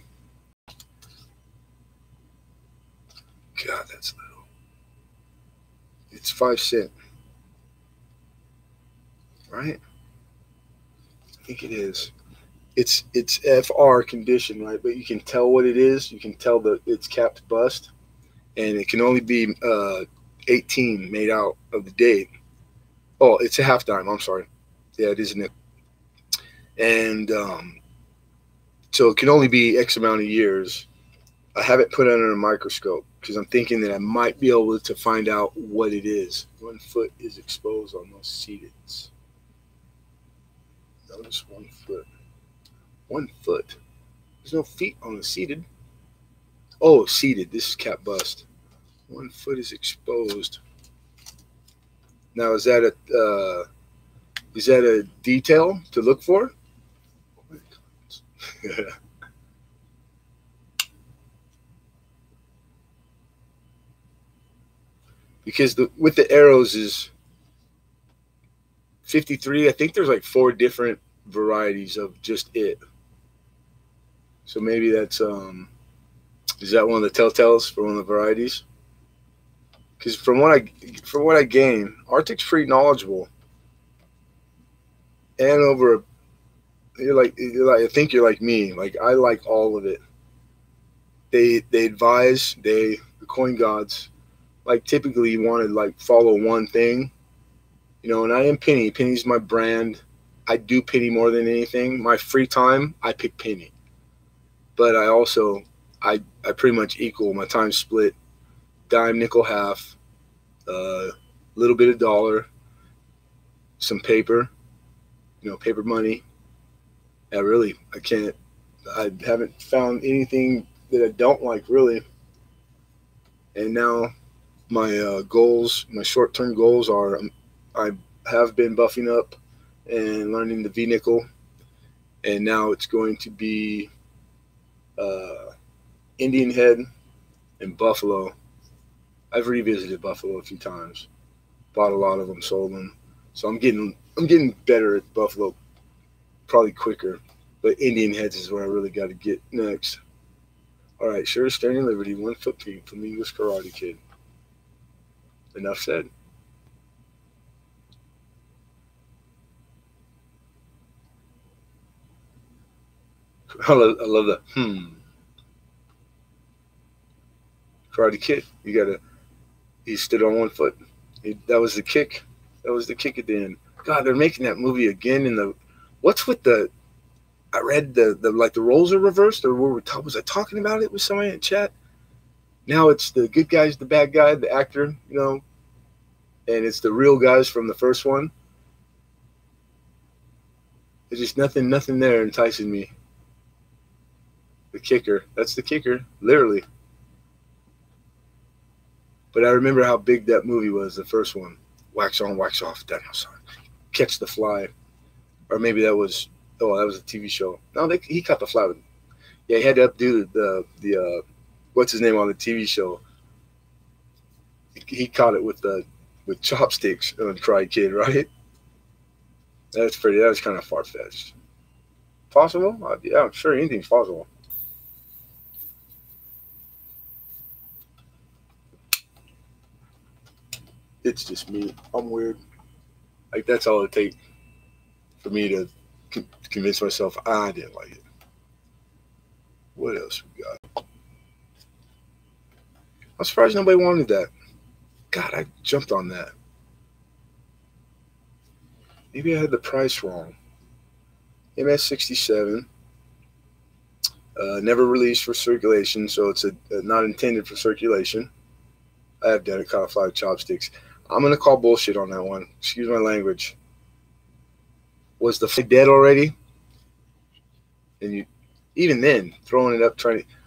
God, that's little. It's 5 cents, right? I think it is. It's FR condition, right? But you can tell what it is. You can tell that it's capped bust, and it can only be 18 made out of the date. Oh, it's a half dime. I'm sorry. Yeah, it is a nickel. And so it can only be X amount of years. I have it put under a microscope because I'm thinking that I might be able to find out what it is. 1 foot is exposed on those seated. Notice 1 foot. 1 foot. There's no feet on the seated. Oh, seated. This is cap bust. 1 foot is exposed. Now, is that a detail to look for? Because with the arrows is 53. I think there's like 4 different varieties of just it. So maybe that's is that one of the telltales for one of the varieties? Because from what I gain, Arctic's pretty knowledgeable. And over, I think you're like me. Like, I like all of it. They advise, the coin gods, like, typically you want to like follow one thing, and I am Penny. Penny's my brand. I do Penny more than anything. My free time, I pick Penny. But I also, I pretty much equal my time split, dime, nickel, half, little bit of dollar, some paper, paper money. I haven't found anything that I don't like, really. And now my goals, my short-term goals are, I have been buffing up and learning the V-nickel, and now it's going to be Indian Head and Buffalo. I've revisited Buffalo a few times, bought a lot of them, sold them. So I'm getting better at Buffalo, probably quicker. But Indian Heads is where I really got to get next. All right, sure, Standing Liberty, 1 foot peak from the English Karate Kid. Enough said. I love that. Karate Kid. He stood on 1 foot. That was the kick. That was the kick at the end. God, they're making that movie again. What's with the? I read the roles are reversed, or was I talking about it with somebody in chat? Now it's the good guy's the bad guy, the actor, and it's the real guys from the first one. There's just nothing there enticing me. The kicker. That's the kicker, literally. But I remember how big that movie was, the first one. Wax on, wax off, Daniel-san. Catch the Fly. Or maybe that was a TV show. No, he caught the fly. Yeah, he had to updo the what's his name on the TV show. He caught it with chopsticks on Karate Kid, right? That was kind of far-fetched. Possible? Yeah, I'm sure anything's possible. It's just me. I'm weird. Like, that's all it takes for me to convince myself I didn't like it. What else we got? I'm surprised nobody wanted that. God, I jumped on that. Maybe I had the price wrong. MS67. Never released for circulation, so it's not intended for circulation. I have done it, caught 5 chopsticks. I'm going to call bullshit on that one. Excuse my language. Was the flag dead already? And you, even then, throwing it up,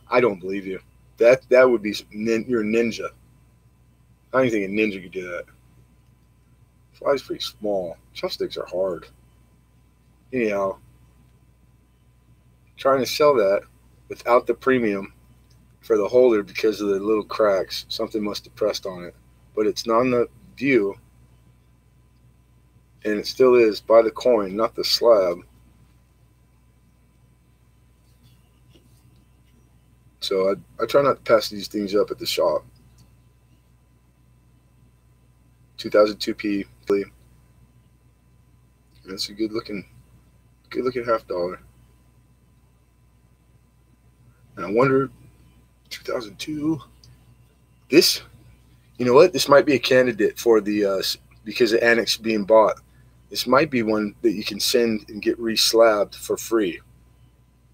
I don't believe you. That would be, you're a ninja. I don't even think a ninja could do that. Fly's pretty small. Chopsticks are hard. Anyhow, trying to sell that without the premium for the holder because of the little cracks. Something must have pressed on it. But it's not in the view, and it still is by the coin, not the slab. So I try not to pass these things up at the shop. 2002p. That's a good looking $50. And I wonder, 2002. This, you know what? This might be a candidate for the because the Annex being bought. This might be one that you can send and get re-slabbed for free.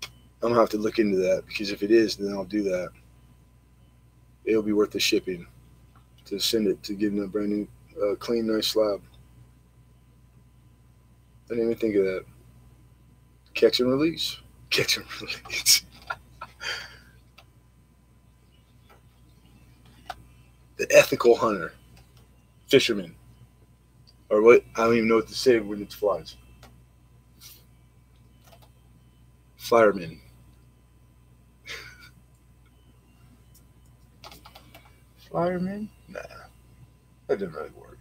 I'm gonna have to look into that, because if it is, then I'll do that. It'll be worth the shipping to send it, to give them a brand new, clean, nice slab. I didn't even think of that. Catch and release. Catch and release. The ethical hunter, fisherman, or what? I don't even know what to say when it flies. Fireman. Fireman? Nah, that didn't really work.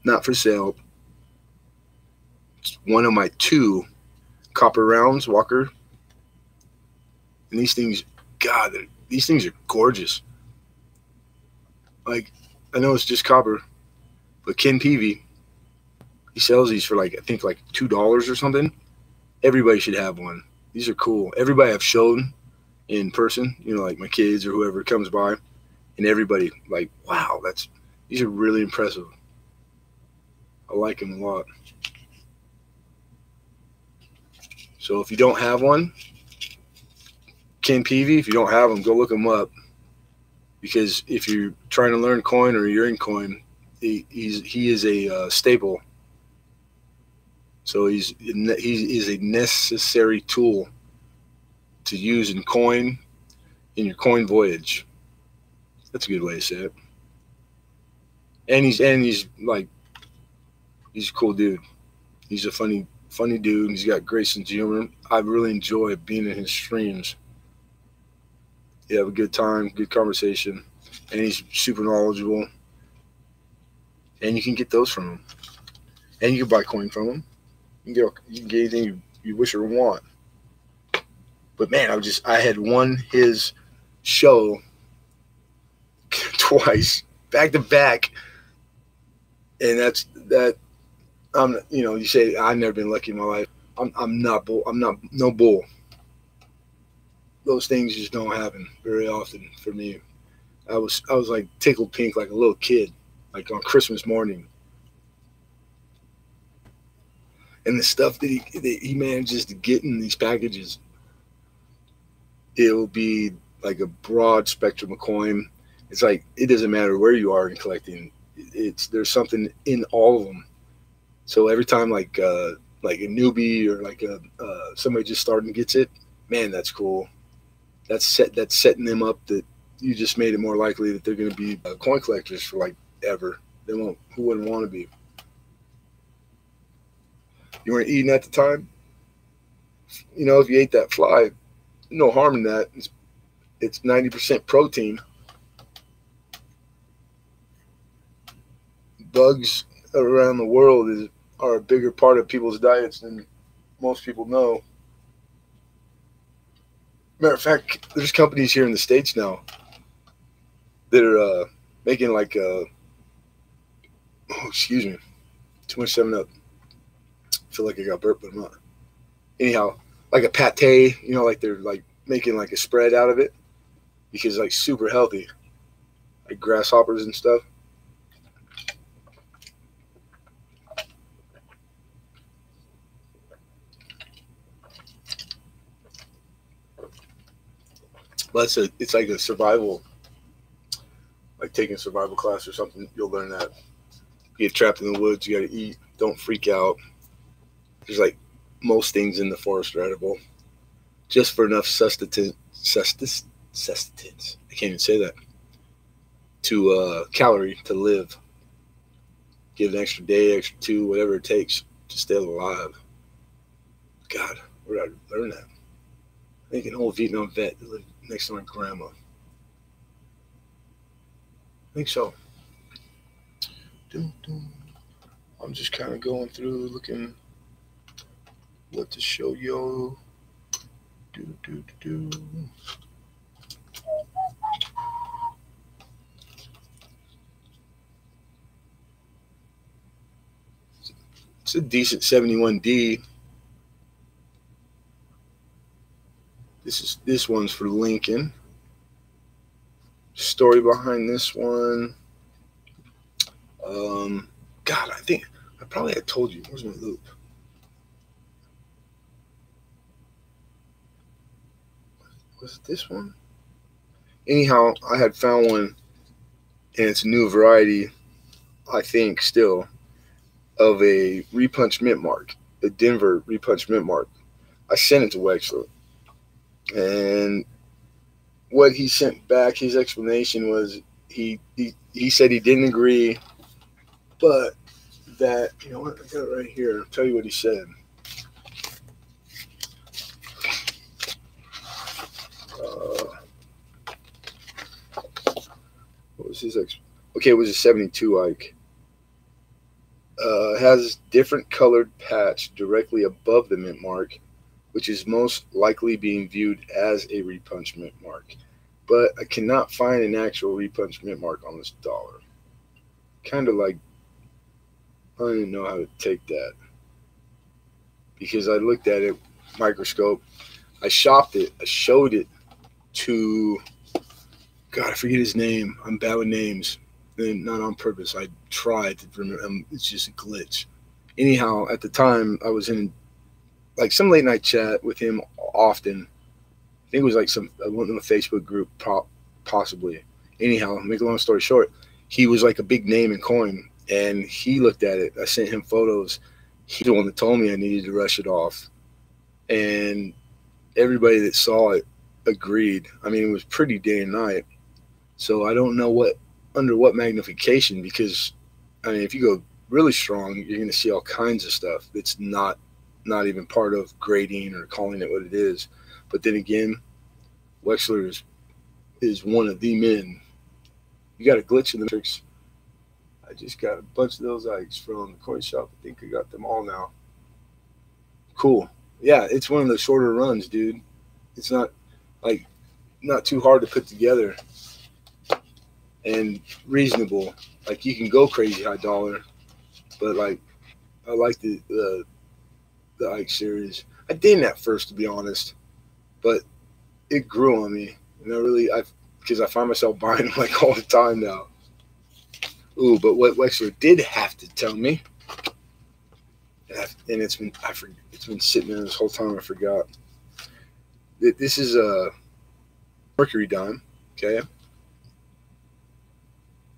Not for sale. It's one of my 2 copper rounds, Walker. And these things, God, these things are gorgeous. Like, I know it's just copper, but Ken Peavy, he sells these for like, I think like $2 or something. Everybody should have one. These are cool. Everybody I've shown in person, you know, like my kids or whoever comes by, and everybody like, wow, these are really impressive. I like them a lot. So if you don't have one, Ken Peavy, if you don't have them, go look him up. Because if you're trying to learn coin or you're in coin, he is a staple. So he is a necessary tool to use in your coin voyage. That's a good way to say it. And he's a cool dude. He's a funny dude. He's got great sense of humor. I really enjoy being in his streams. You have a good time, good conversation, and he's super knowledgeable. And you can get those from him, and you can buy coin from him. You can get anything you wish or want. But man, I had won his show twice, back to back, and that's that. You say I've never been lucky in my life. I'm not bull. I'm not no bull. Those things just don't happen very often for me. I was like tickled pink like a little kid, like on Christmas morning. And the stuff that he manages to get in these packages, it'll be like a broad spectrum of coin. It's like, it doesn't matter where you are in collecting. There's something in all of them. So every time like a newbie or like somebody just starting gets it, man, that's cool. That's setting them up that you just made it more likely that they're going to be coin collectors for like ever. Who wouldn't want to be? You weren't eating at the time. You know, if you ate that fly, no harm in that. It's 90% protein. Bugs around the world are a bigger part of people's diets than most people know. Matter of fact, there's companies here in the States now that are making like excuse me, too much 7-Up. I feel like I got burped, but I'm not. Anyhow, like a pate, you know, like they're like making like a spread out of it because it's like super healthy, like grasshoppers and stuff. But it's like a survival, like taking a survival class or something. You'll learn that. You get trapped in the woods, you got to eat. Don't freak out. There's like most things in the forest are edible. just for enough sustenance. I can't even say that. To calorie to live. Give an extra day, extra two, whatever it takes to stay alive. God, where did I learn that? I think an old Vietnam vet that lived next to my grandma. I think so. I'm just kind of going through, looking what to show you. It's a decent 71D. This one's for Lincoln. Story behind this one. God, I think I probably had told you. Where's my loop? Was it this one? Anyhow, I had found one, and it's a new variety, I think, still, of a Repunch Mint Mark, a Denver Repunch Mint Mark. I sent it to Wexler, and what he sent back, his explanation was he said he didn't agree, but that, you know what, I got it right here. I'll tell you what he said. What was his okay, it was a 72 Ike. Has different colored patch directly above the mint mark, which is most likely being viewed as a Repunch Mint Mark. But I cannot find an actual Repunch Mint Mark on this dollar. Kind of like, I don't even know how to take that. Because I looked at it, microscope, I shopped it, I showed it to, God, I forget his name. I'm bad with names. And not on purpose. I tried to remember. It's just a glitch. Anyhow, at the time, I was in like some late night chat with him often. I think it was like I went in a Facebook group, possibly. Anyhow, make a long story short, he was like a big name in coin, and he looked at it. I sent him photos. He's the one that told me I needed to rush it off, and everybody that saw it agreed. I mean, it was pretty day and night. So I don't know under what magnification, because I mean, if you go really strong, you're going to see all kinds of stuff that's not even part of grading or calling it what it is. But then again, Wexler is one of the men. You got a glitch in the matrix. I just got a bunch of those Ikes from the coin shop. I think I got them all now. Cool. Yeah, it's one of the shorter runs, dude. It's not too hard to put together. And reasonable. Like, you can go crazy high dollar, but like, I like the Ike series. I didn't at first, to be honest, but it grew on me, and because I find myself buying them like all the time now. Ooh, but what Wexler did have to tell me, and it's been sitting there this whole time, I forgot. This is a Mercury dime, okay?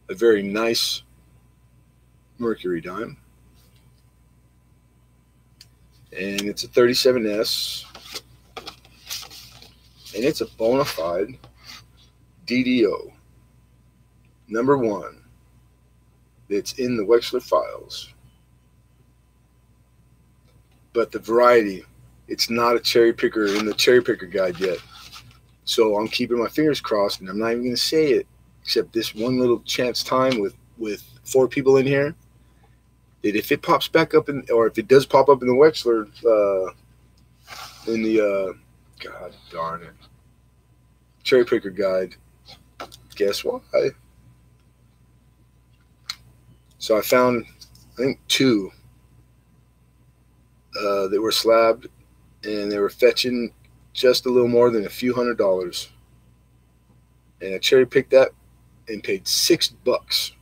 A very nice Mercury dime. And it's a 37S. And it's a bona fide DDO. Number 1. That's in the Wexler files. But the variety, it's not a cherry picker in the cherry picker guide yet. So I'm keeping my fingers crossed, and I'm not even going to say it, except this one little chance time with 4 people in here, that if it pops back up or if it does pop up in the Wexler, God darn it, cherry picker guide, guess why? So I found, I think, 2 that were slabbed, and they were fetching just a little more than a few $100s. And I cherry picked that and paid $6.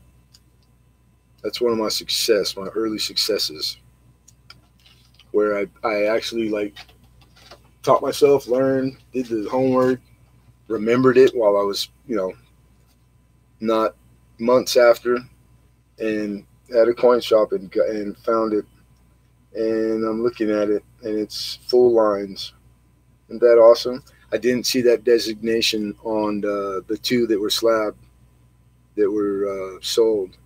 That's one of my early successes, where I actually like taught myself, learned, did the homework, remembered it while I was, not months after, and at a coin shop and found it, and I'm looking at it, and it's full lines, Isn't that awesome? I didn't see that designation on the two that were slabbed, that were sold.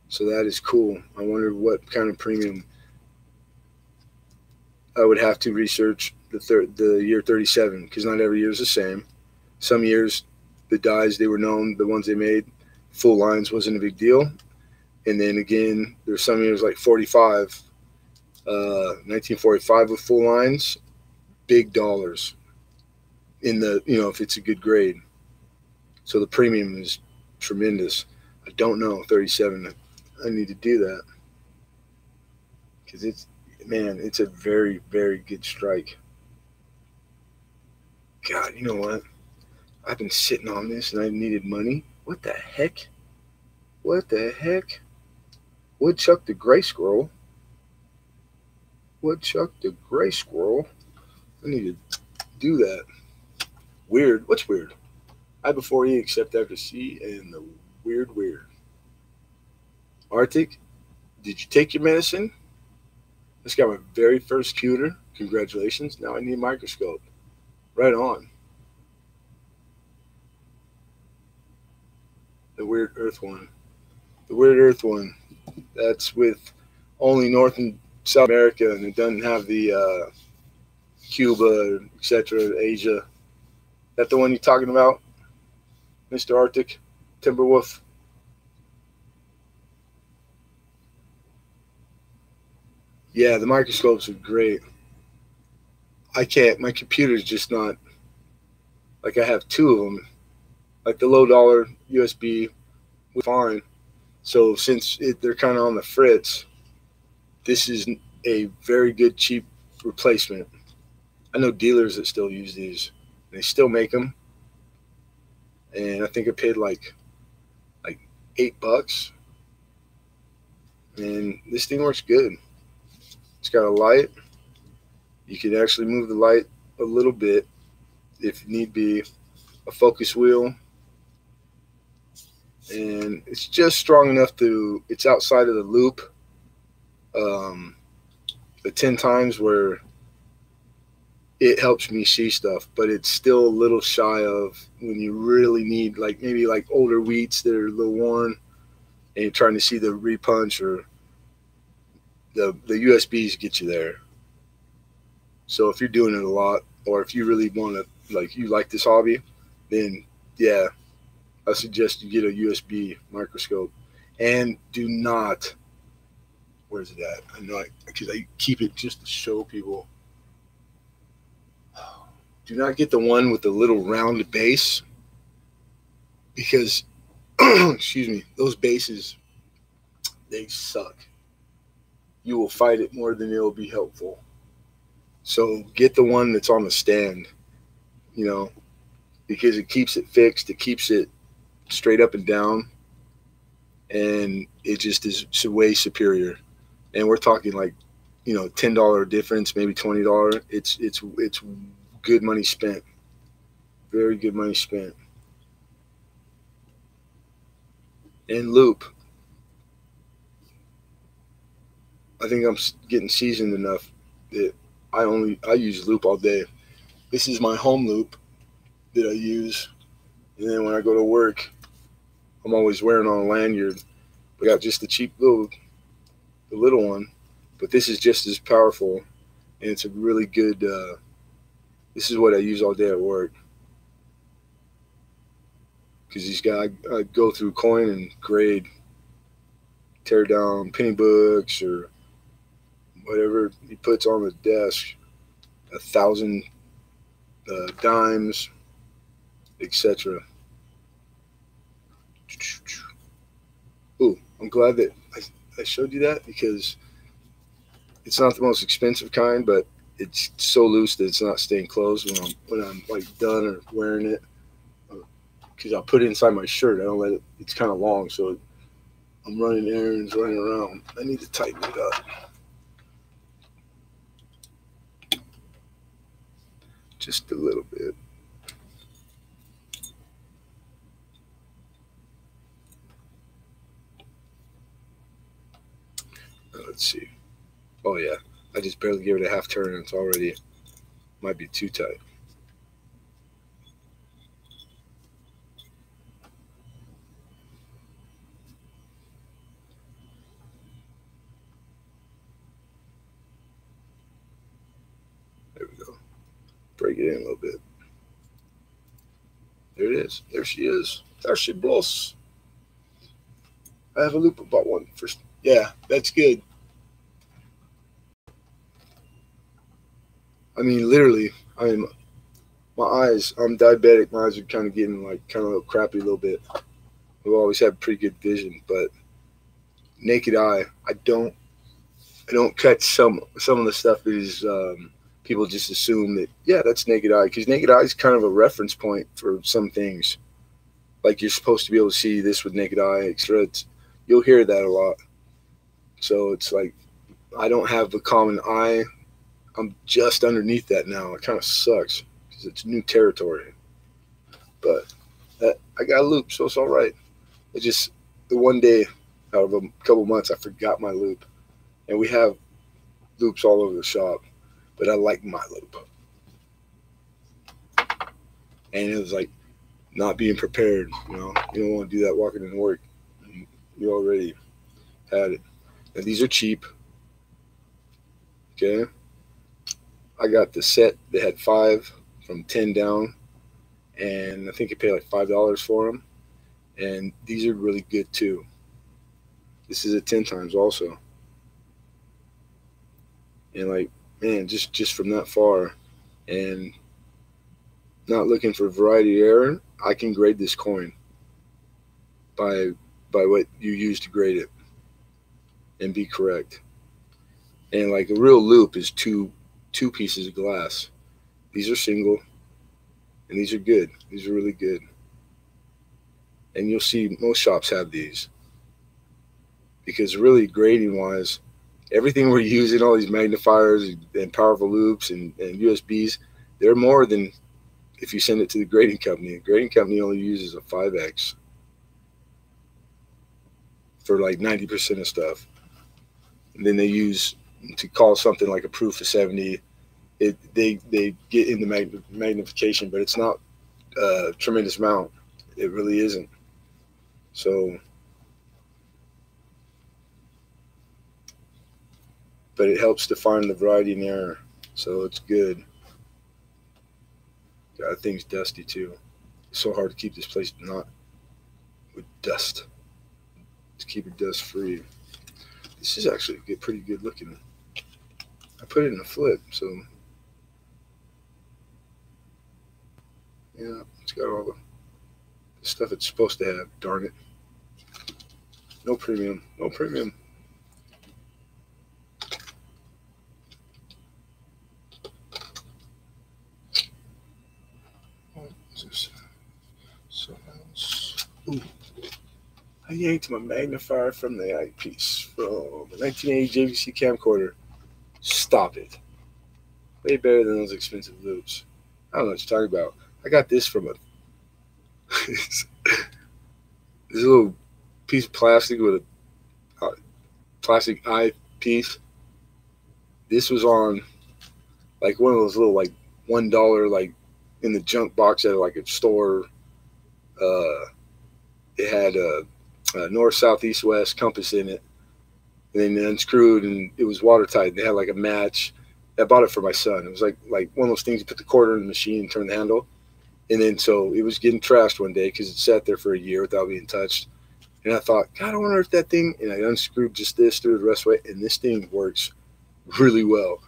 So that is cool. I wonder what kind of premium. I would have to research the year 37, because not every year is the same. Some years, the dies they were known, the ones they made, full lines wasn't a big deal. And then again, there's some years like 45, 1945 with full lines, big dollars in the, if it's a good grade. So the premium is tremendous. I don't know 37. I need to do that because it's a very, very good strike. God, you know what? I've been sitting on this and I needed money. What the heck? What the heck? Woodchuck the gray squirrel. Woodchuck the gray squirrel. I need to do that. Weird. What's weird? I before E except after C and the weird. Arctic, did you take your medicine? This got my very first cuter. Congratulations. Now I need a microscope. Right on. The weird earth one. The weird earth one. That's with only North and South America, and it doesn't have the Cuba, etc., Asia. That the one you're talking about, Mr. Arctic, Timberwolf? Yeah, the microscopes are great. I can't. My computer's just not. Like I have two of them. Like the low dollar USB, fine. So since they're kind of on the fritz, this is a very good cheap replacement. I know dealers that still use these. They still make them, and I think I paid like $8, and this thing works good. It's got a light. You can actually move the light a little bit if need be. A focus wheel, and it's just strong enough to. It's outside of the loop. The 10 times where it helps me see stuff, but it's still a little shy of when you really need, like maybe like older wheats that are a little worn, and you're trying to see the repunch, or the USBs get you there. So if you're doing it a lot, or if you really want to, like you like this hobby, then yeah, I suggest you get a USB microscope. And do not, where's it at? I know because I keep it just to show people. Do not get the one with the little round base, because excuse me, those bases, they suck. You will fight it more than it'll be helpful. So get the one that's on the stand, because it keeps it fixed, it keeps it straight up and down, and it just is way superior. And we're talking like, $10 difference, maybe $20. It's good money spent. Very good money spent. And loop. I think I'm getting seasoned enough that I use loop all day. This is my home loop that I use, and then when I go to work, I'm always wearing on a lanyard. I got just the cheap the little one, but this is just as powerful, and it's a really good. This is what I use all day at work, because these guys, I go through coin and grade, tear down penny books or whatever he puts on the desk, 1,000 dimes, etc. Ooh, I'm glad that I showed you that, because it's not the most expensive kind, but it's so loose that it's not staying closed when I'm like done or wearing it. Because I'll put it inside my shirt. I don't let it. It's kind of long, so I'm running errands, running around. I need to tighten it up. Just a little bit. Let's see. Oh yeah, I just barely gave it a half turn and it's already Might be too tight. There we go. Break it in a little bit. There it is. There she is. There she blows. I have a loop about one first. Yeah, that's good. I mean, literally, I mean, my eyes, I'm diabetic. My eyes are kind of getting like kind of a little crappy a little bit. I've always had pretty good vision, but naked eye, I don't catch some of the stuff that is people just assume that, yeah, that's naked eye, because naked eye is kind of a reference point for some things. Like, you're supposed to be able to see this with naked eye, etc. You'll hear that a lot. So it's like, I don't have the common eye. I'm just underneath that now. It kind of sucks because it's new territory. But I got a loop, so it's all right. It just, the one day out of a couple months, I forgot my loop. And we have loops all over the shop, but I like my loop. And it was like not being prepared. You don't want to do that walking into work. You already had it. And these are cheap. Okay. I got the set. They had 5 from 10 down, and I think you pay like $5 for them. And these are really good too. This is a 10 times also. And like, man, just from that far, and not looking for variety error, I can grade this coin by what you use to grade it and be correct. And like, a real loop is two pieces of glass. These are single, and these are good. These are really good. And you'll see most shops have these, because really, grading wise, everything we're using, all these magnifiers and powerful loops and USBs, they're more than if you send it to the grading company. The grading company only uses a 5X for like 90% of stuff. And then they use, to call something like a proof of 70, they get in the magnification, but it's not a tremendous amount. It really isn't. So, but it helps define the variety and error, so it's good. God, thing's dusty too. It's so hard to keep this place not with dust, to keep it dust free. This is actually pretty good looking. I put it in a flip, so yeah, it's got all the stuff it's supposed to have. Darn it. No premium. No premium. What is this? Something else. Ooh. I yanked my magnifier from the eyepiece from the 1980 JVC camcorder. Stop it. Way better than those expensive loops. I don't know what you're talking about. I got this from this little piece of plastic with a plastic eye piece. This was on like one of those little like $1 like in the junk box at like a store. It had a north, south, east, west compass in it, and then unscrewed, and it was watertight. They had like a match. I bought it for my son. It was like one of those things you put the quarter in the machine and turn the handle. And then so it was getting trashed one day because it sat there for a year without being touched. And I thought, God, I wonder if that thing, and I unscrewed just this, threw it the rest of the way, and this thing works really well.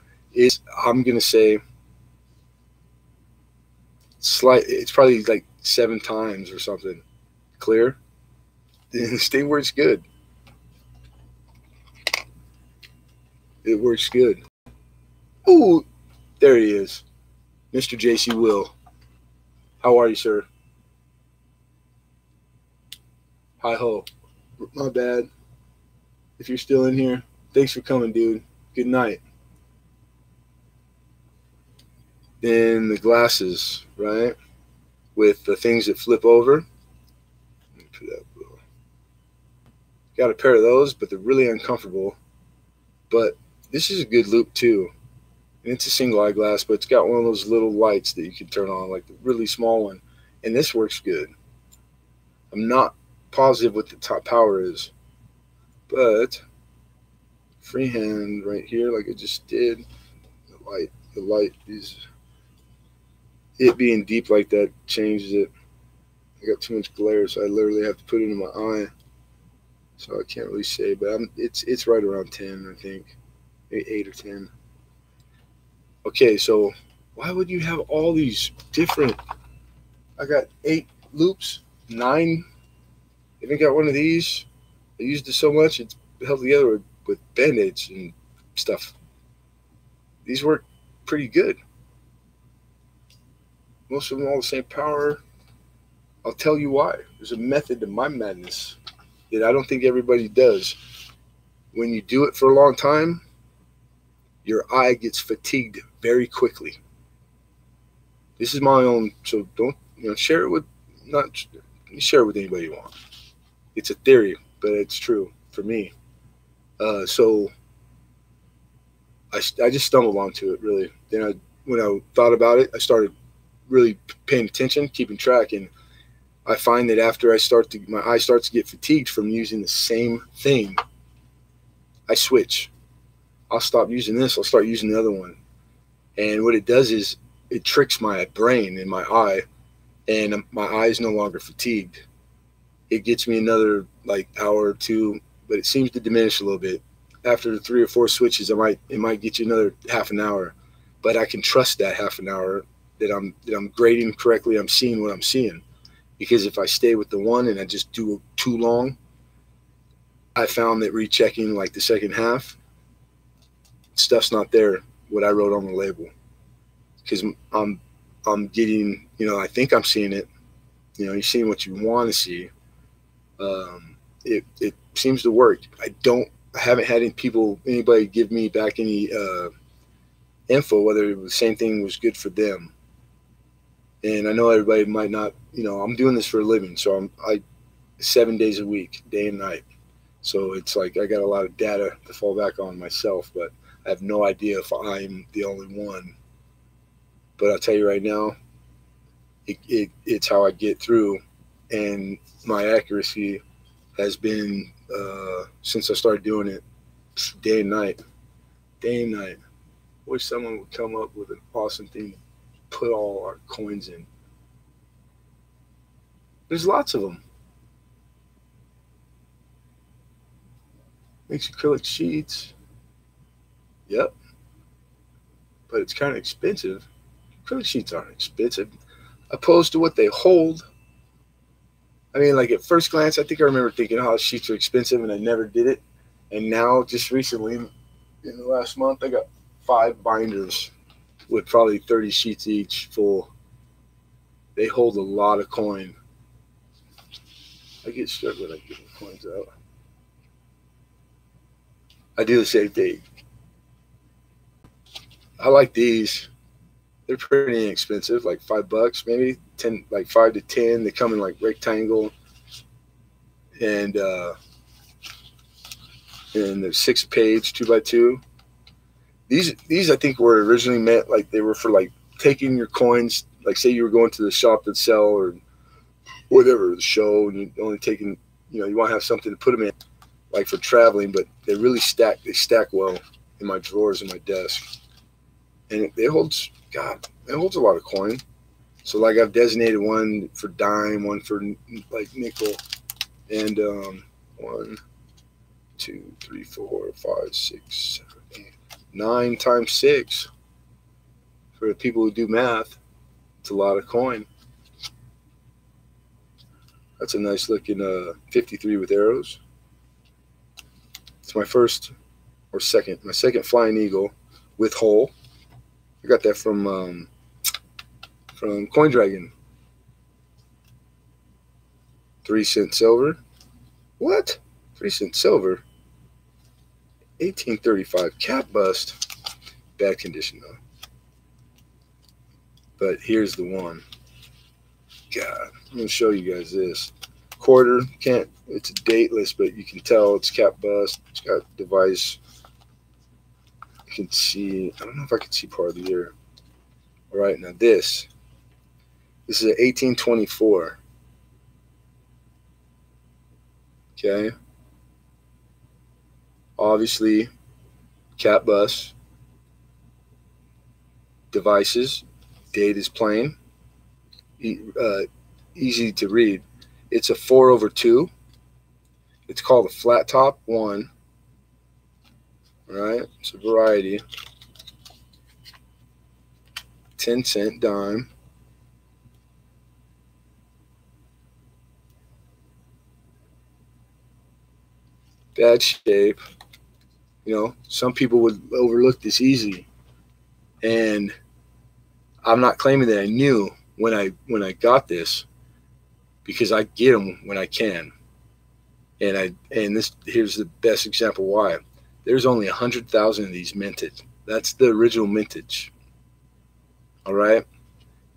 I'm going to say, it's probably like 7 times or something clear. And this thing works good. It works good. Oh, there he is. Mr. J.C. Will. How are you, sir? Hi ho. My bad. If you're still in here, thanks for coming, dude. Good night. Then the glasses, right? With the things that flip over. Let me put that below. Got a pair of those, but they're really uncomfortable. But this is a good loop too. And it's a single eyeglass, but it's got one of those little lights that you can turn on, like the really small one. And this works good. I'm not positive what the top power is, but freehand right here, like I just did. The light is, it being deep like that changes it. I got too much glare, so I literally have to put it in my eye. So I can't really say, but it's right around 10, I think, maybe 8 or 10. Okay, so why would you have all these different? I got 8 loops, 9. Even got one of these. I used it so much it's held together with band-aids and stuff. These work pretty good. Most of them all the same power. I'll tell you why. There's a method to my madness that I don't think everybody does. When you do it for a long time, your eye gets fatigued very quickly. This is my own, so don't share it with share it with anybody you want. It's a theory, but it's true for me. So I just stumbled onto it really. Then when I thought about it, I started really paying attention, keeping track, and I find that after my eye starts to get fatigued from using the same thing, I switch. I'll stop using this. I'll start using the other one. And what it does is it tricks my brain and my eye, and my eye is no longer fatigued. It gets me another like hour or two, but it seems to diminish a little bit. After 3 or 4 switches, it might get you another half an hour, but I can trust that half an hour that I'm grading correctly. I'm seeing what I'm seeing. Because if I stay with the one and I just do too long, I found that rechecking like the second half, stuff's not there, what I wrote on the label. Because I'm getting, I think I'm seeing it. You're seeing what you want to see. It seems to work. I haven't had anybody give me back any info whether the same thing was good for them. And I know everybody might not, I'm doing this for a living, so I 7 days a week, day and night. So it's like I got a lot of data to fall back on myself, but I have no idea if I'm the only one. But I'll tell you right now, it's how I get through, and my accuracy has been since I started doing it, day and night. Wish someone would come up with an awesome thing to put all our coins in. There's lots of them. Makes acrylic sheets. Yep. But it's kind of expensive. Acrylic sheets aren't expensive, opposed to what they hold. I mean, like at first glance, I think I remember thinking, oh, sheets are expensive, and I never did it. And now, just recently, in the last month, I got 5 binders with probably 30 sheets each full. They hold a lot of coin. I get struck when I get the coins out. I do the same thing. I like these. They're pretty inexpensive, like $5 maybe, 10, like 5 to 10. They come in like rectangle, and they're 6-page 2x2. These I think were originally meant like they were for like taking your coins, like say you were going to the shop that sell or whatever, the show, and you're only taking, you want to have something to put them in, like for traveling, but they really stack well in my drawers in my desk. And it holds a lot of coin. So like I've designated one for dime, one for like nickel, and 1, 2, 3, 4, 5, 6, 7, 8, 9 times 6. For the people who do math, it's a lot of coin. That's a nice looking 53 with arrows. It's my second Flying Eagle with hole. I got that from Coin Dragon. 3-cent silver. What? 3-cent silver? 1835 cap bust. Bad condition though. But here's the one. God, I'm gonna show you guys this. Quarter, it's dateless, but you can tell it's cap bust. It's got device. can see, I don't know if I can see part of the year. All right, now this is an 1824. Okay. Obviously, cat bus, devices, date is plain, easy to read. It's a 4/2. It's called a flat top 1. All right, it's a variety. 10-cent dime. Bad shape. You know, some people would overlook this easy, and I'm not claiming that I knew when I got this, because I get them when I can. And here's the best example why. There's only 100,000 of these minted. That's the original mintage. All right.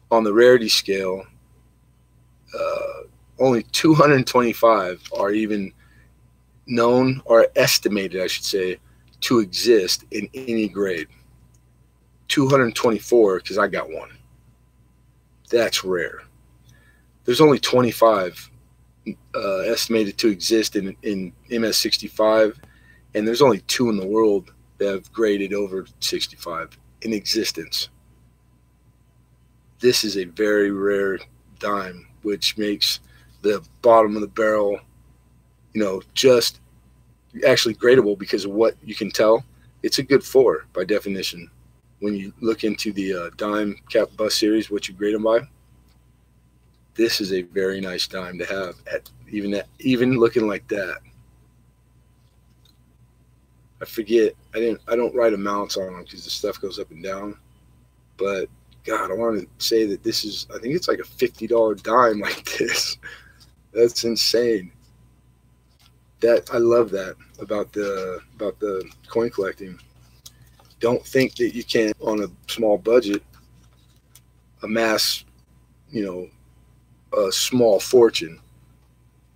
On the rarity scale, only 225 are even known, or estimated, I should say, to exist in any grade. 224, because I got one. That's rare. There's only 25 estimated to exist in MS65, and there's only 2 in the world that have graded over 65 in existence. This is a very rare dime, which makes the bottom of the barrel, you know, just actually gradable because of what you can tell. It's a good 4 by definition. When you look into the dime cap bus series, what you grade them by, this is a very nice dime to have at even looking like that. I forget, I don't write amounts on them because the stuff goes up and down, but God, I want to say that this is, I think it's like a $50 dime like this. That's insane. That, I love that about the coin collecting. Don't think that you can, on a small budget, amass, you know, a small fortune.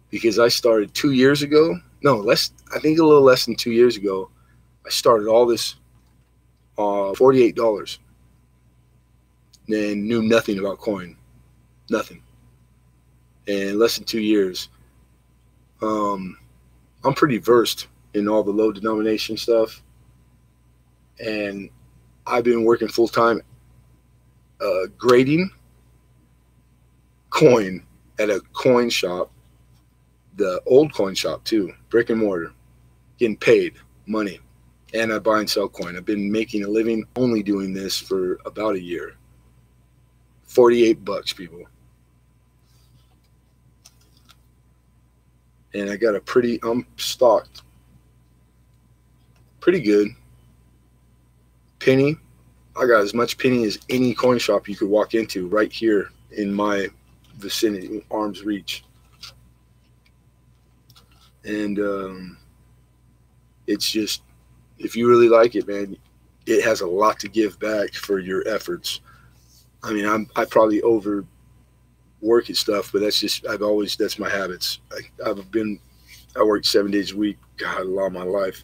Because I started 2 years ago. No, I think a little less than 2 years ago. I started all this $48. And knew nothing about coin. Nothing. And less than 2 years. I'm pretty versed in all the low denomination stuff. And I've been working full time grading coin at a coin shop, the old coin shop too, brick and mortar, getting paid money. And I buy and sell coin. I've been making a living only doing this for about a year. $48, people. And I got I'm stocked pretty good. Penny, I got as much penny as any coin shop you could walk into right here in my vicinity, arm's reach. And it's just, if you really like it, man, it has a lot to give back for your efforts. I mean, I probably overwork at stuff, but that's my habits. I work 7 days a week, God, a lot of my life.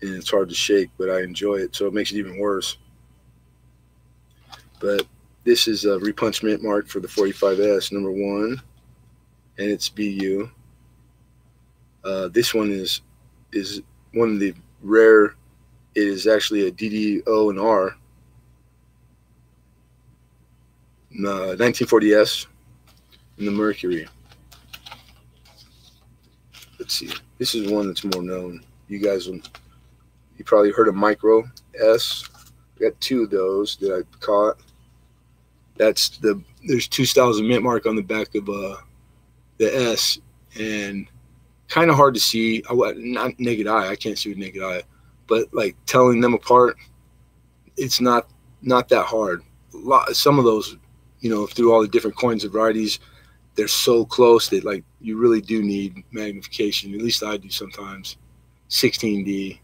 And it's hard to shake, but I enjoy it, so it makes it even worse. But this is a repunch mint mark for the 45S, number 1, and it's BU. This one is one of the rare. It is actually a DDO and R. 1940S in the Mercury. Let's see. This is one that's more known. You probably heard of Micro S. I got 2 of those that I caught. There's 2 styles of mint mark on the back of the S, and kind of hard to see. Not naked eye. I can't see with naked eye, but like telling them apart, it's not that hard. Some of those, you know, through all the different coins and varieties, they're so close that like you really do need magnification. At least I do sometimes. 16D.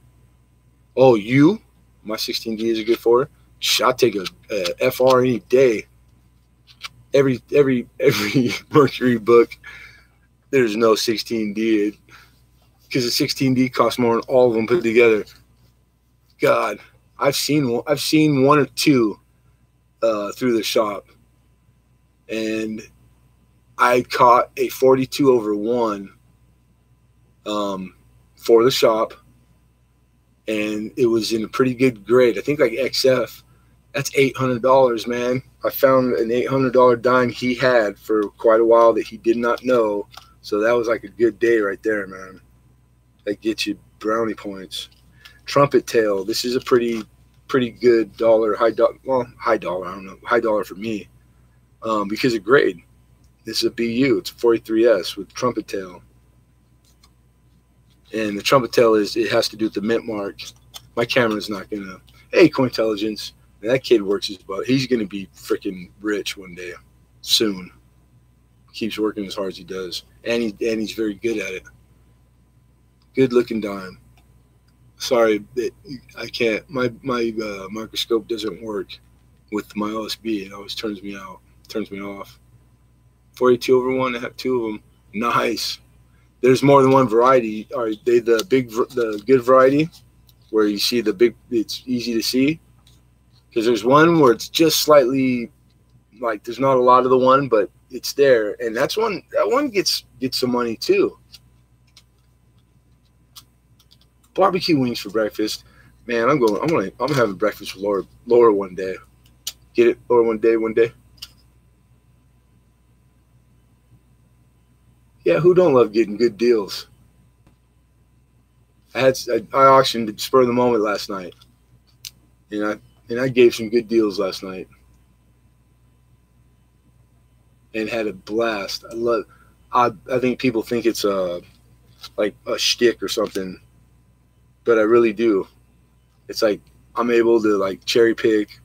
Oh, my 16D is a good 4. I'll take a FR any day. Every Mercury book, there's no 16D, because the 16D costs more than all of them put together. God, I've seen one or two through the shop, and I caught a 42/1 for the shop, and it was in a pretty good grade. I think like XF. That's $800, man. I found an $800 dime he had for quite a while that he did not know. So that was like a good day right there, man. That gets you brownie points. Trumpet tail. This is a pretty good dollar, high dollar. Well, high dollar. I don't know. High dollar for me because of grade. This is a BU. It's a 43S with trumpet tail. And the trumpet tail it has to do with the mint mark. My camera's not gonna. Hey, Cointelligence. That kid works his butt. He's going to be freaking rich one day, soon. Keeps working as hard as he does, and he's very good at it. Good looking dime. Sorry that I can't. My microscope doesn't work with my OSB. It always turns me off. 42/1. I have two of them. Nice. There's more than one variety. Are they the good variety, where you see the big? It's easy to see. Because there's one where it's just slightly, like there's not a lot of the one, but it's there, and that one gets some money too. Barbecue wings for breakfast, man. I'm having breakfast with Laura one day. Get it, Laura, one day. Yeah, who don't love getting good deals? I auctioned at spur of the moment last night, and I gave some good deals last night and had a blast. I think people think it's like a shtick or something, but I really do. It's like I'm able to like cherry pick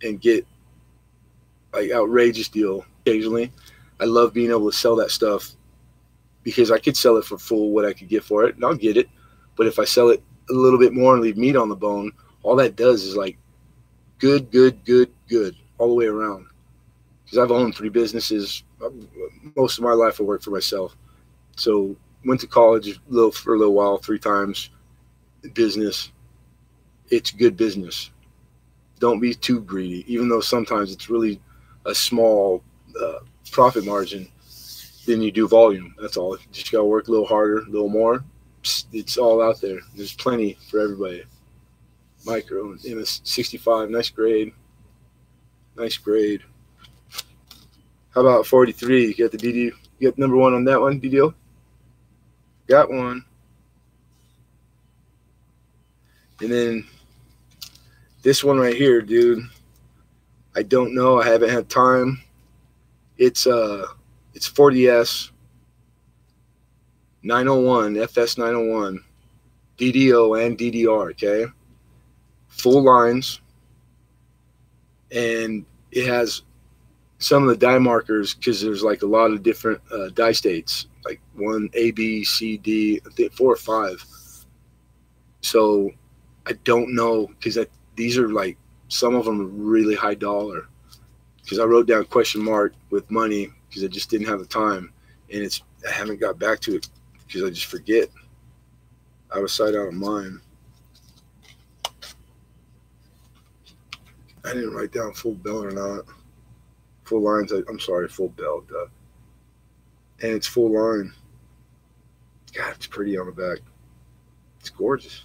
and get like outrageous deal occasionally. I love being able to sell that stuff because I could sell it for full what I could get for it, and I'll get it. But if I sell it a little bit more and leave meat on the bone, all that does is like good all the way around. Because I've owned 3 businesses. Most of my life I worked for myself. So went to college for a little while, 3 times. Business. It's good business. Don't be too greedy, even though sometimes it's really a small profit margin. Then you do volume. That's all. You just gotta work a little harder, a little more. It's all out there. There's plenty for everybody. Micro MS65, nice grade. How about 43? You got the DD? You got number 1 on that one, DDO? Got one. And then this one right here, dude. I don't know. I haven't had time. It's 40S 901, FS 901, DDO and DDR. Okay. Full lines, and it has some of the die markers because there's like a lot of different die states, like 1, A, B, C, D, I think 4 or 5. So I don't know because these are like some of them are really high dollar because I wrote down question mark with money because I just didn't have the time, and I haven't got back to it because I just forget. Out of sight, out of mind. I didn't write down full bell or not. Full lines. I'm sorry, full bell. Duh. And it's full line. God, it's pretty on the back. It's gorgeous.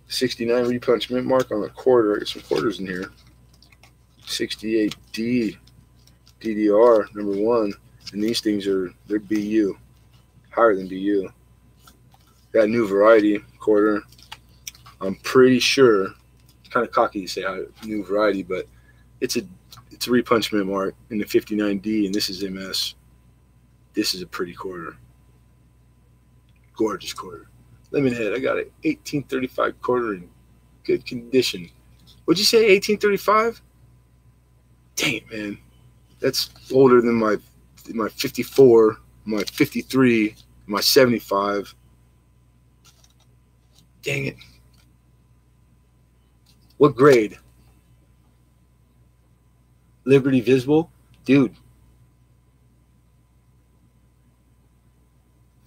69 repunch mint mark on the quarter. I got some quarters in here. 68D DDR number 1. And these things they're BU. Higher than BU. Got a new variety quarter. I'm pretty sure, kind of cocky to say new variety, but it's a repunch mint mark in the 59D, and this is MS. This is a pretty quarter. Gorgeous quarter. Lemon head. I got an 1835 quarter in good condition. What'd you say, 1835? Dang it, man. That's older than my 54, my 53, my 75. Dang it. What grade? Liberty Visible? Dude.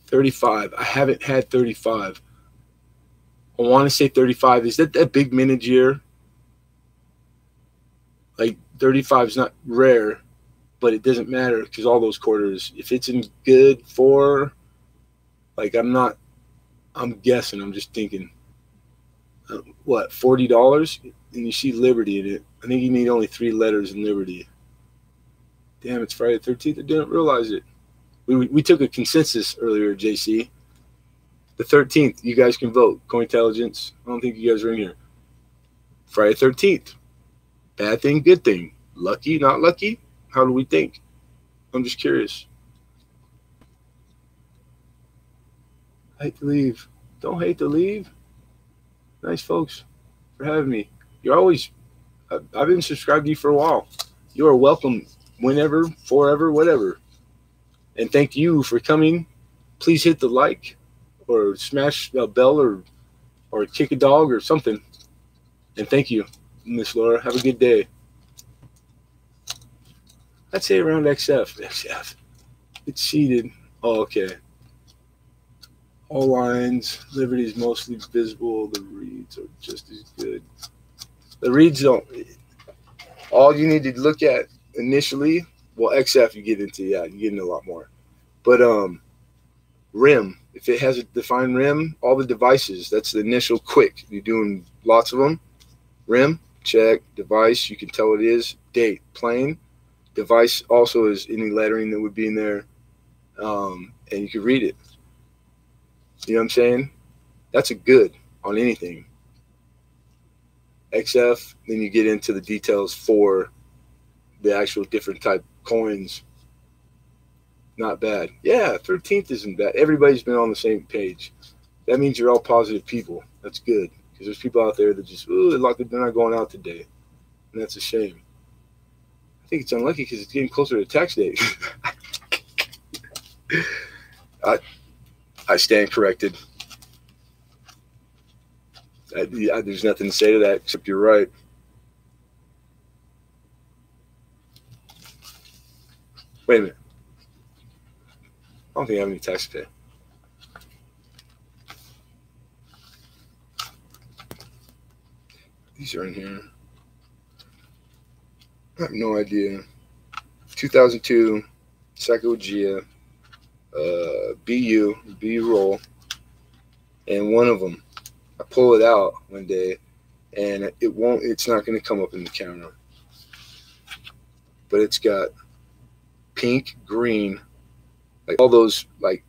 35. I haven't had 35. I want to say 35. Is that big minute year? Like 35 is not rare, but it doesn't matter because all those quarters, if it's in good for, like I'm guessing, I'm just thinking, what, $40? And you see Liberty in it. I think you need only 3 letters in Liberty. Damn, it's Friday the 13th. I didn't realize it. We took a consensus earlier, JC. The 13th, you guys can vote. Cointelligence. I don't think you guys are in here. Friday 13th. Bad thing, good thing. Lucky, not lucky? How do we think? I'm just curious. Hate to leave. Don't hate to leave. Nice folks for having me. You're always, I've been subscribed to you for a while. You are welcome whenever, forever, whatever. And thank you for coming. Please hit the like or smash a bell or kick a dog or something. And thank you, Miss Laura. Have a good day. I'd say around XF. It's seated. Oh, okay. All lines. Liberty is mostly visible. The reads are just as good. The reads don't. All you need to look at initially, well, XF you get into, yeah, you get into a lot more. But rim, if it has a defined rim, all the devices, that's the initial quick. You're doing lots of them. Rim, check. Device, you can tell what it is. Date, plain. Device also is any lettering that would be in there, and you can read it. You know what I'm saying? That's a good on anything. XF, then you get into the details for the actual different type coins. Not bad. Yeah, 13th isn't bad. Everybody's been on the same page. That means you're all positive people. That's good. Because there's people out there that just, ooh, they're not going out today. And that's a shame. I think it's unlucky because it's getting closer to tax day. I stand corrected. There's nothing to say to that except you're right. Wait a minute. I don't think I have any tax to pay. These are in here. I have no idea. 2002, Sacagawea, BU roll, and one of them, I pull it out one day, and it's not going to come up in the camera, but it's got pink, green, like all those like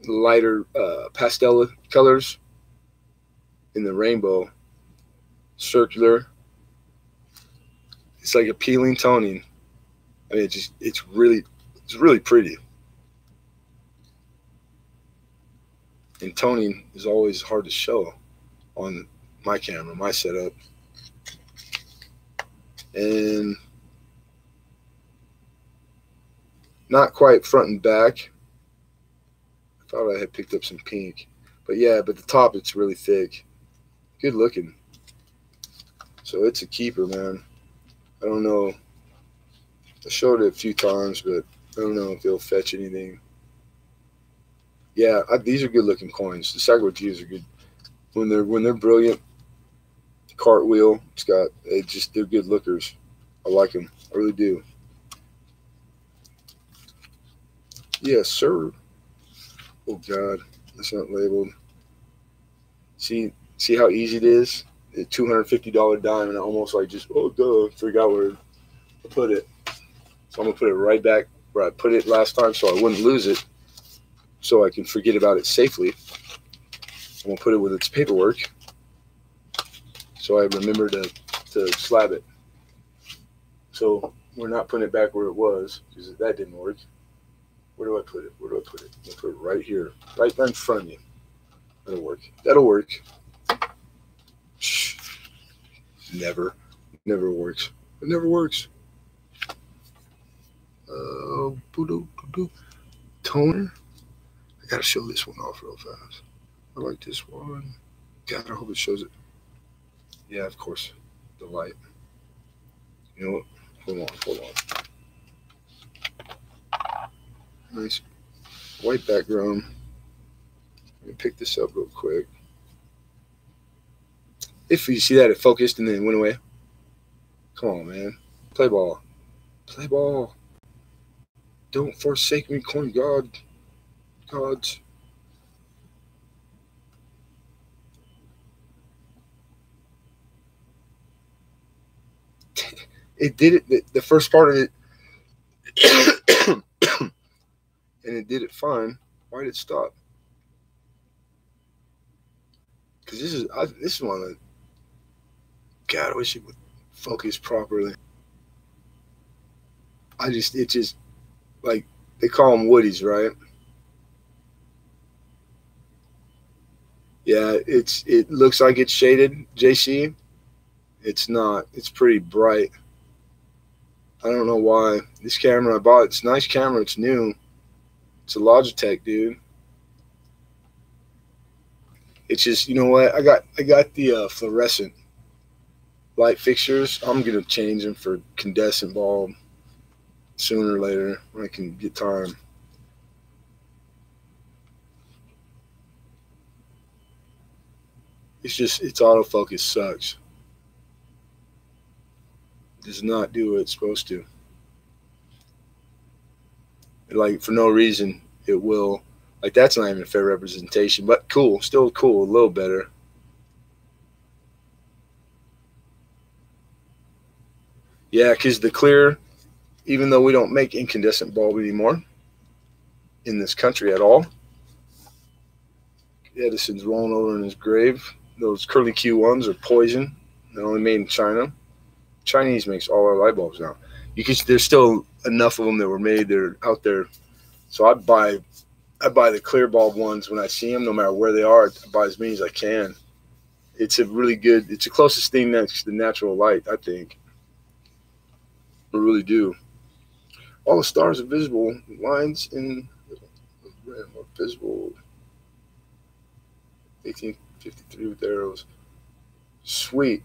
lighter pastel colors in the rainbow, circular. It's like appealing toning. I mean, it's really pretty. And toning is always hard to show on my camera, my setup. And not quite front and back. I thought I had picked up some pink. But yeah, but the top, it's really thick. Good looking. So it's a keeper, man. I don't know. I showed it a few times, but I don't know if it'll fetch anything. Yeah, these are good looking coins. The Sacagaweas are good when they're brilliant. Cartwheel, they're good lookers. I like them. I really do. Yes, sir. Oh God, that's not labeled. See how easy it is? A $250 dime, and I almost like just forgot where to put it. So I'm gonna put it right back where I put it last time, so I wouldn't lose it, so I can forget about it safely. I'm gonna put it with its paperwork, so I remember to slab it. So we're not putting it back where it was because that didn't work. Where do I put it? I'm gonna put it right here, right in front of you. That'll work. Never works. It never works. Toner. I gotta show this one off real fast. I like this one. God, I hope it shows it. Yeah, of course. The light. You know what? Hold on. Nice white background. Let me pick this up real quick. If you see that, it focused and then went away. Come on, man. Play ball. Play ball. Don't forsake me, corn gods. It did it. The first part of it, and it did it fine. Why did it stop? Because this is one of the. God, I wish it would focus properly. It just like they call them woodies, right? Yeah, it looks like it's shaded, JC. It's not. It's pretty bright. I don't know why. This camera I bought, it's a nice camera. It's new. It's a Logitech, dude. It's just, you know what? I got the fluorescent light fixtures. I'm gonna change them for incandescent bulb sooner or later when I can get time. It's autofocus sucks. It does not do what it's supposed to. Like, for no reason, it will. Like, that's not even a fair representation, but cool. Still cool. A little better. Yeah, because the clear, even though we don't make incandescent bulb anymore in this country at all, Edison's rolling over in his grave. Those curly Q ones are poison. They're only made in China. Chinese makes all our light bulbs now. There's still enough of them that were made. They're out there. So I buy the clear bulb ones when I see them, no matter where they are. I buy as many as I can. It's the closest thing next to natural light, I think. I really do. All the stars are visible. Lines in the rim are visible. 1853 with arrows. Sweet.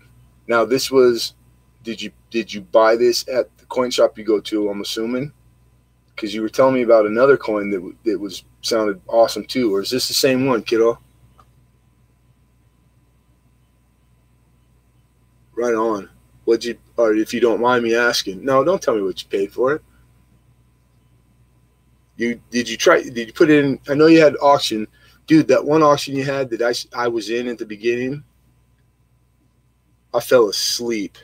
Now this was. Did you buy this at the coin shop you go to? I'm assuming, because you were telling me about another coin that sounded awesome too. Or is this the same one, kiddo? Right on. Or if you don't mind me asking, no, don't tell me what you paid for it. Did you put it in? I know you had auction, dude. That one auction you had that I was in at the beginning, I fell asleep.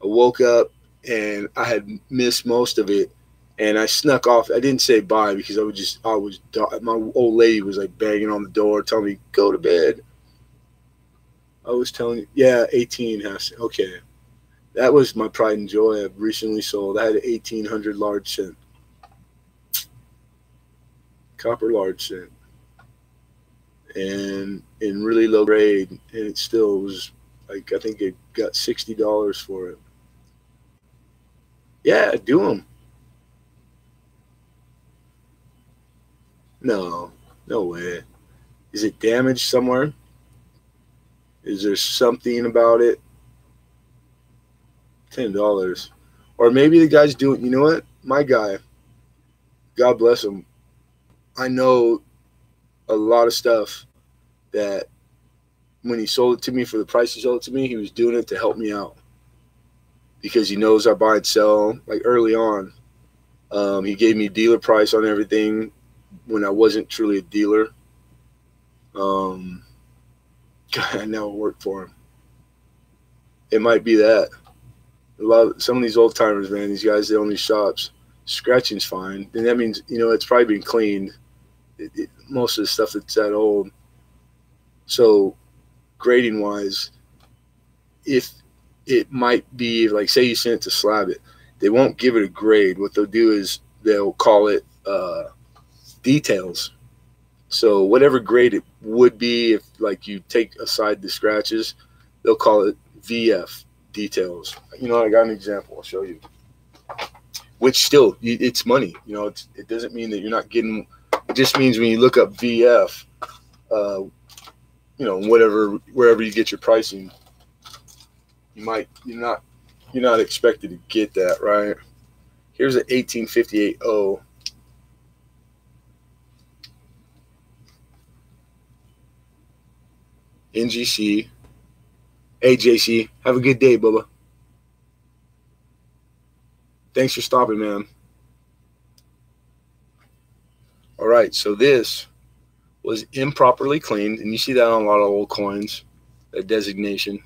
I woke up and I had missed most of it, and I snuck off. I didn't say bye because my old lady was like banging on the door, telling me go to bed. I was telling you, yeah, 18 has to, okay. That was my pride and joy. I've recently sold. I had an 1800 large cent, copper large cent, and in really low grade, and it still was like, I think it got $60 for it. Yeah, do them. No way. Is it damaged somewhere? Is there something about it? $10. Or maybe the guy's doing, you know what? My guy, God bless him. I know a lot of stuff that when he sold it to me for the price he sold it to me, he was doing it to help me out. Because he knows I buy and sell, like early on. He gave me dealer price on everything when I wasn't truly a dealer. I now work for him. It might be that. Some of these old timers, man, these guys that own these shops, scratching's fine. And that means, it's probably been cleaned. Most of the stuff that's that old. So grading wise, if it might be, like, say you send it to Slab It, they won't give it a grade. What they'll do is they'll call it details. So whatever grade it would be, if like you take aside the scratches, they'll call it VF, details. I got an example. I'll show you. Which still, it's money. It doesn't mean that you're not getting. It just means when you look up VF, wherever you get your pricing, you're not expected to get that, right? Here's an 1858 O. NGC. Hey, JC, have a good day, Bubba. Thanks for stopping, man. All right, so this was improperly cleaned, and you see that on a lot of old coins, that designation.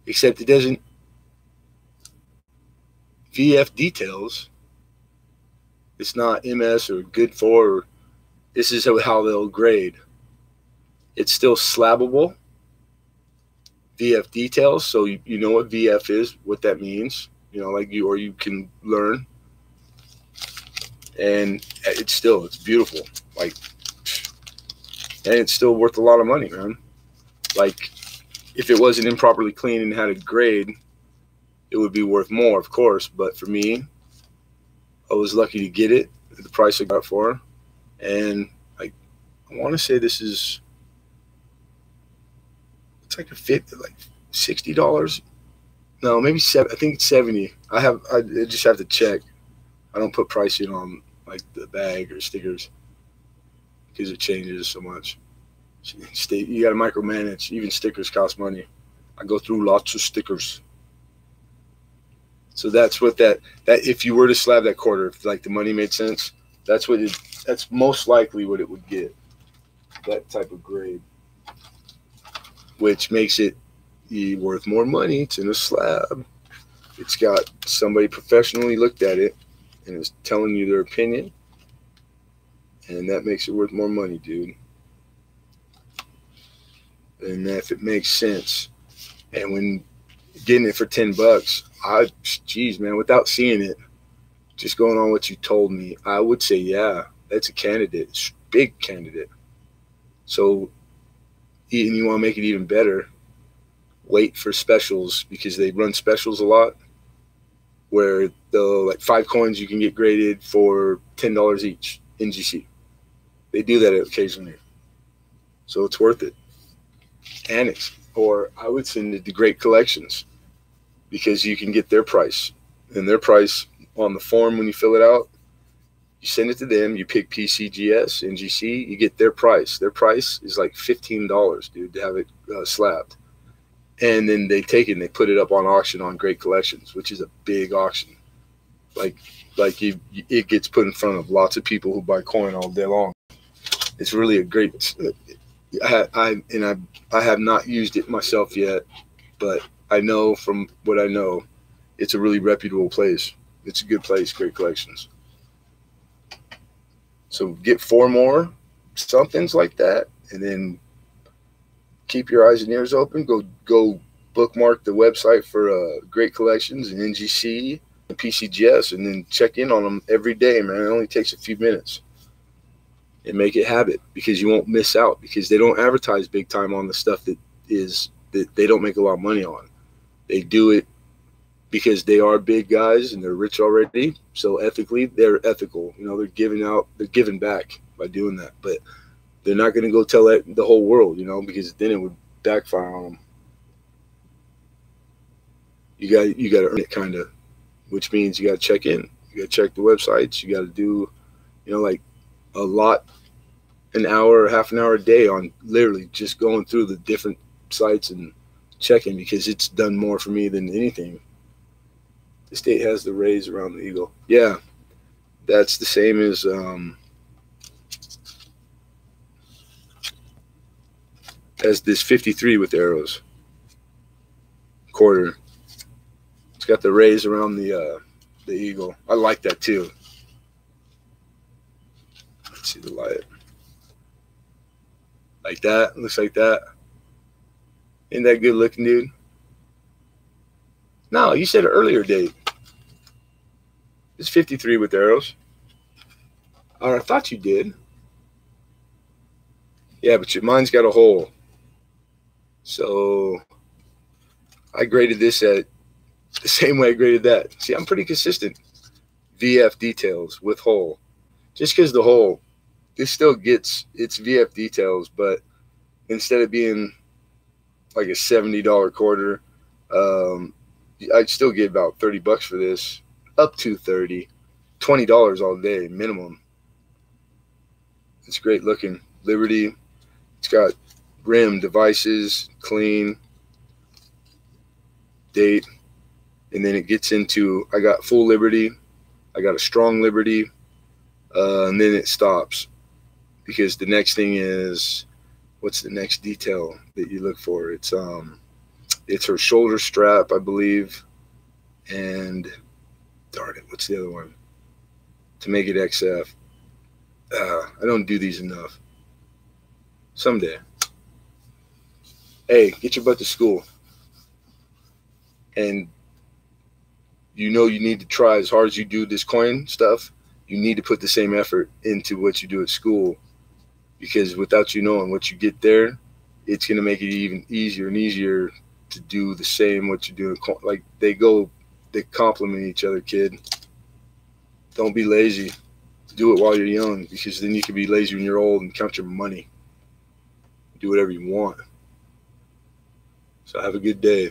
Except it doesn't VF details. It's not MS or good for. This is how they'll grade. It's still slabbable. VF details, so you know what VF is, what that means. You know, like you can learn. And it's beautiful. Like, and it's still worth a lot of money, man. Like, if it wasn't improperly cleaned and had a grade, it would be worth more, of course. But for me, I was lucky to get it at the price I got it for. And I want to say this is, it's like like $60. No, maybe I think it's 70. I just have to check. I don't put pricing on like the bag or stickers because it changes so much. You got to micromanage. Even stickers cost money. I go through lots of stickers. So that's what that if you were to slab that quarter, if like the money made sense, that's most likely what it would get. That type of grade, which makes it worth more money. It's in a slab. It's got somebody professionally looked at it and is telling you their opinion, and that makes it worth more money, dude. And if it makes sense, and when getting it for $10, geez, man, without seeing it, just going on what you told me, I would say, yeah, that's a candidate, it's a big candidate. So, and you want to make it even better, wait for specials, because they run specials a lot, where like 5 coins you can get graded for $10 each, NGC. They do that occasionally. So it's worth it. Annex, or I would send it to Great Collections, because you can get their price. And their price on the form when you fill it out, you send it to them, you pick PCGS, NGC, you get their price. Their price is like $15, dude, to have it slabbed. And then they take it and they put it up on auction on Great Collections, which is a big auction. Like it gets put in front of lots of people who buy coin all day long. It's really a great. I have not used it myself yet, but I know from what I know, it's a really reputable place. It's a good place, Great Collections. So get 4 more somethings like that, and then keep your eyes and ears open. Go bookmark the website for Great Collections and NGC and PCGS, and then check in on them every day, man. It only takes a few minutes. And make it habit, because you won't miss out, because they don't advertise big time on the stuff that they don't make a lot of money on. They do it because they are big guys and they're rich already. So ethically, they're ethical. You know, they're giving back by doing that. But they're not going to go tell the whole world, you know, because then it would backfire on them. You got to earn it, kind of, which means you got to check in. You got to check the websites. You got to do, you know, like a lot, an hour, half an hour a day on literally just going through the different sites and checking, because it's done more for me than anything. The state has the rays around the eagle. Yeah, that's the same as this 53 with arrows quarter. It's got the rays around the eagle. I like that too. Let's see the light. Like that. Looks like that. Ain't that good looking, dude? No, you said an earlier date. It's 53 with arrows. I thought you did. Yeah, but mine's got a hole. So I graded this at the same way I graded that. See, I'm pretty consistent. VF details with hole. Just because the hole, it still gets its VF details, but instead of being like a $70 quarter, I'd still get about $30 for this, up to $20 all day minimum. It's great looking. Liberty. It's got rim devices, clean. date. And then it gets into, I got full liberty, I got a strong liberty, and then it stops. Because the next thing is, what's the next detail that you look for? It's her shoulder strap, I believe, and darn it, what's the other one? To make it XF. I don't do these enough. Someday. Hey, get your butt to school. And you know you need to try as hard as you do this coin stuff. You need to put the same effort into what you do at school, because without you knowing what you get there, it's going to make it even easier and easier to do the same what you do. Like they complement each other, kid. Don't be lazy. Do it while you're young, because then you can be lazy when you're old and count your money. Do whatever you want. So have a good day.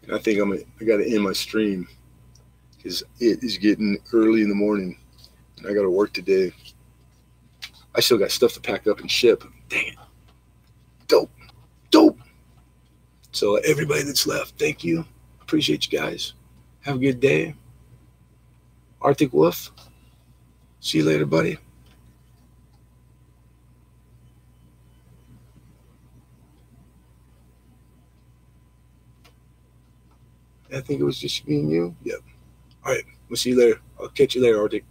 And I think I got to end my stream because it is getting early in the morning and I got to work today. I still got stuff to pack up and ship. Dang it. Dope. So everybody that's left, thank you. Appreciate you guys. Have a good day. Arctic Wolf. See you later, buddy. I think it was just me and you. Yep. All right. We'll see you later. I'll catch you later, Arctic.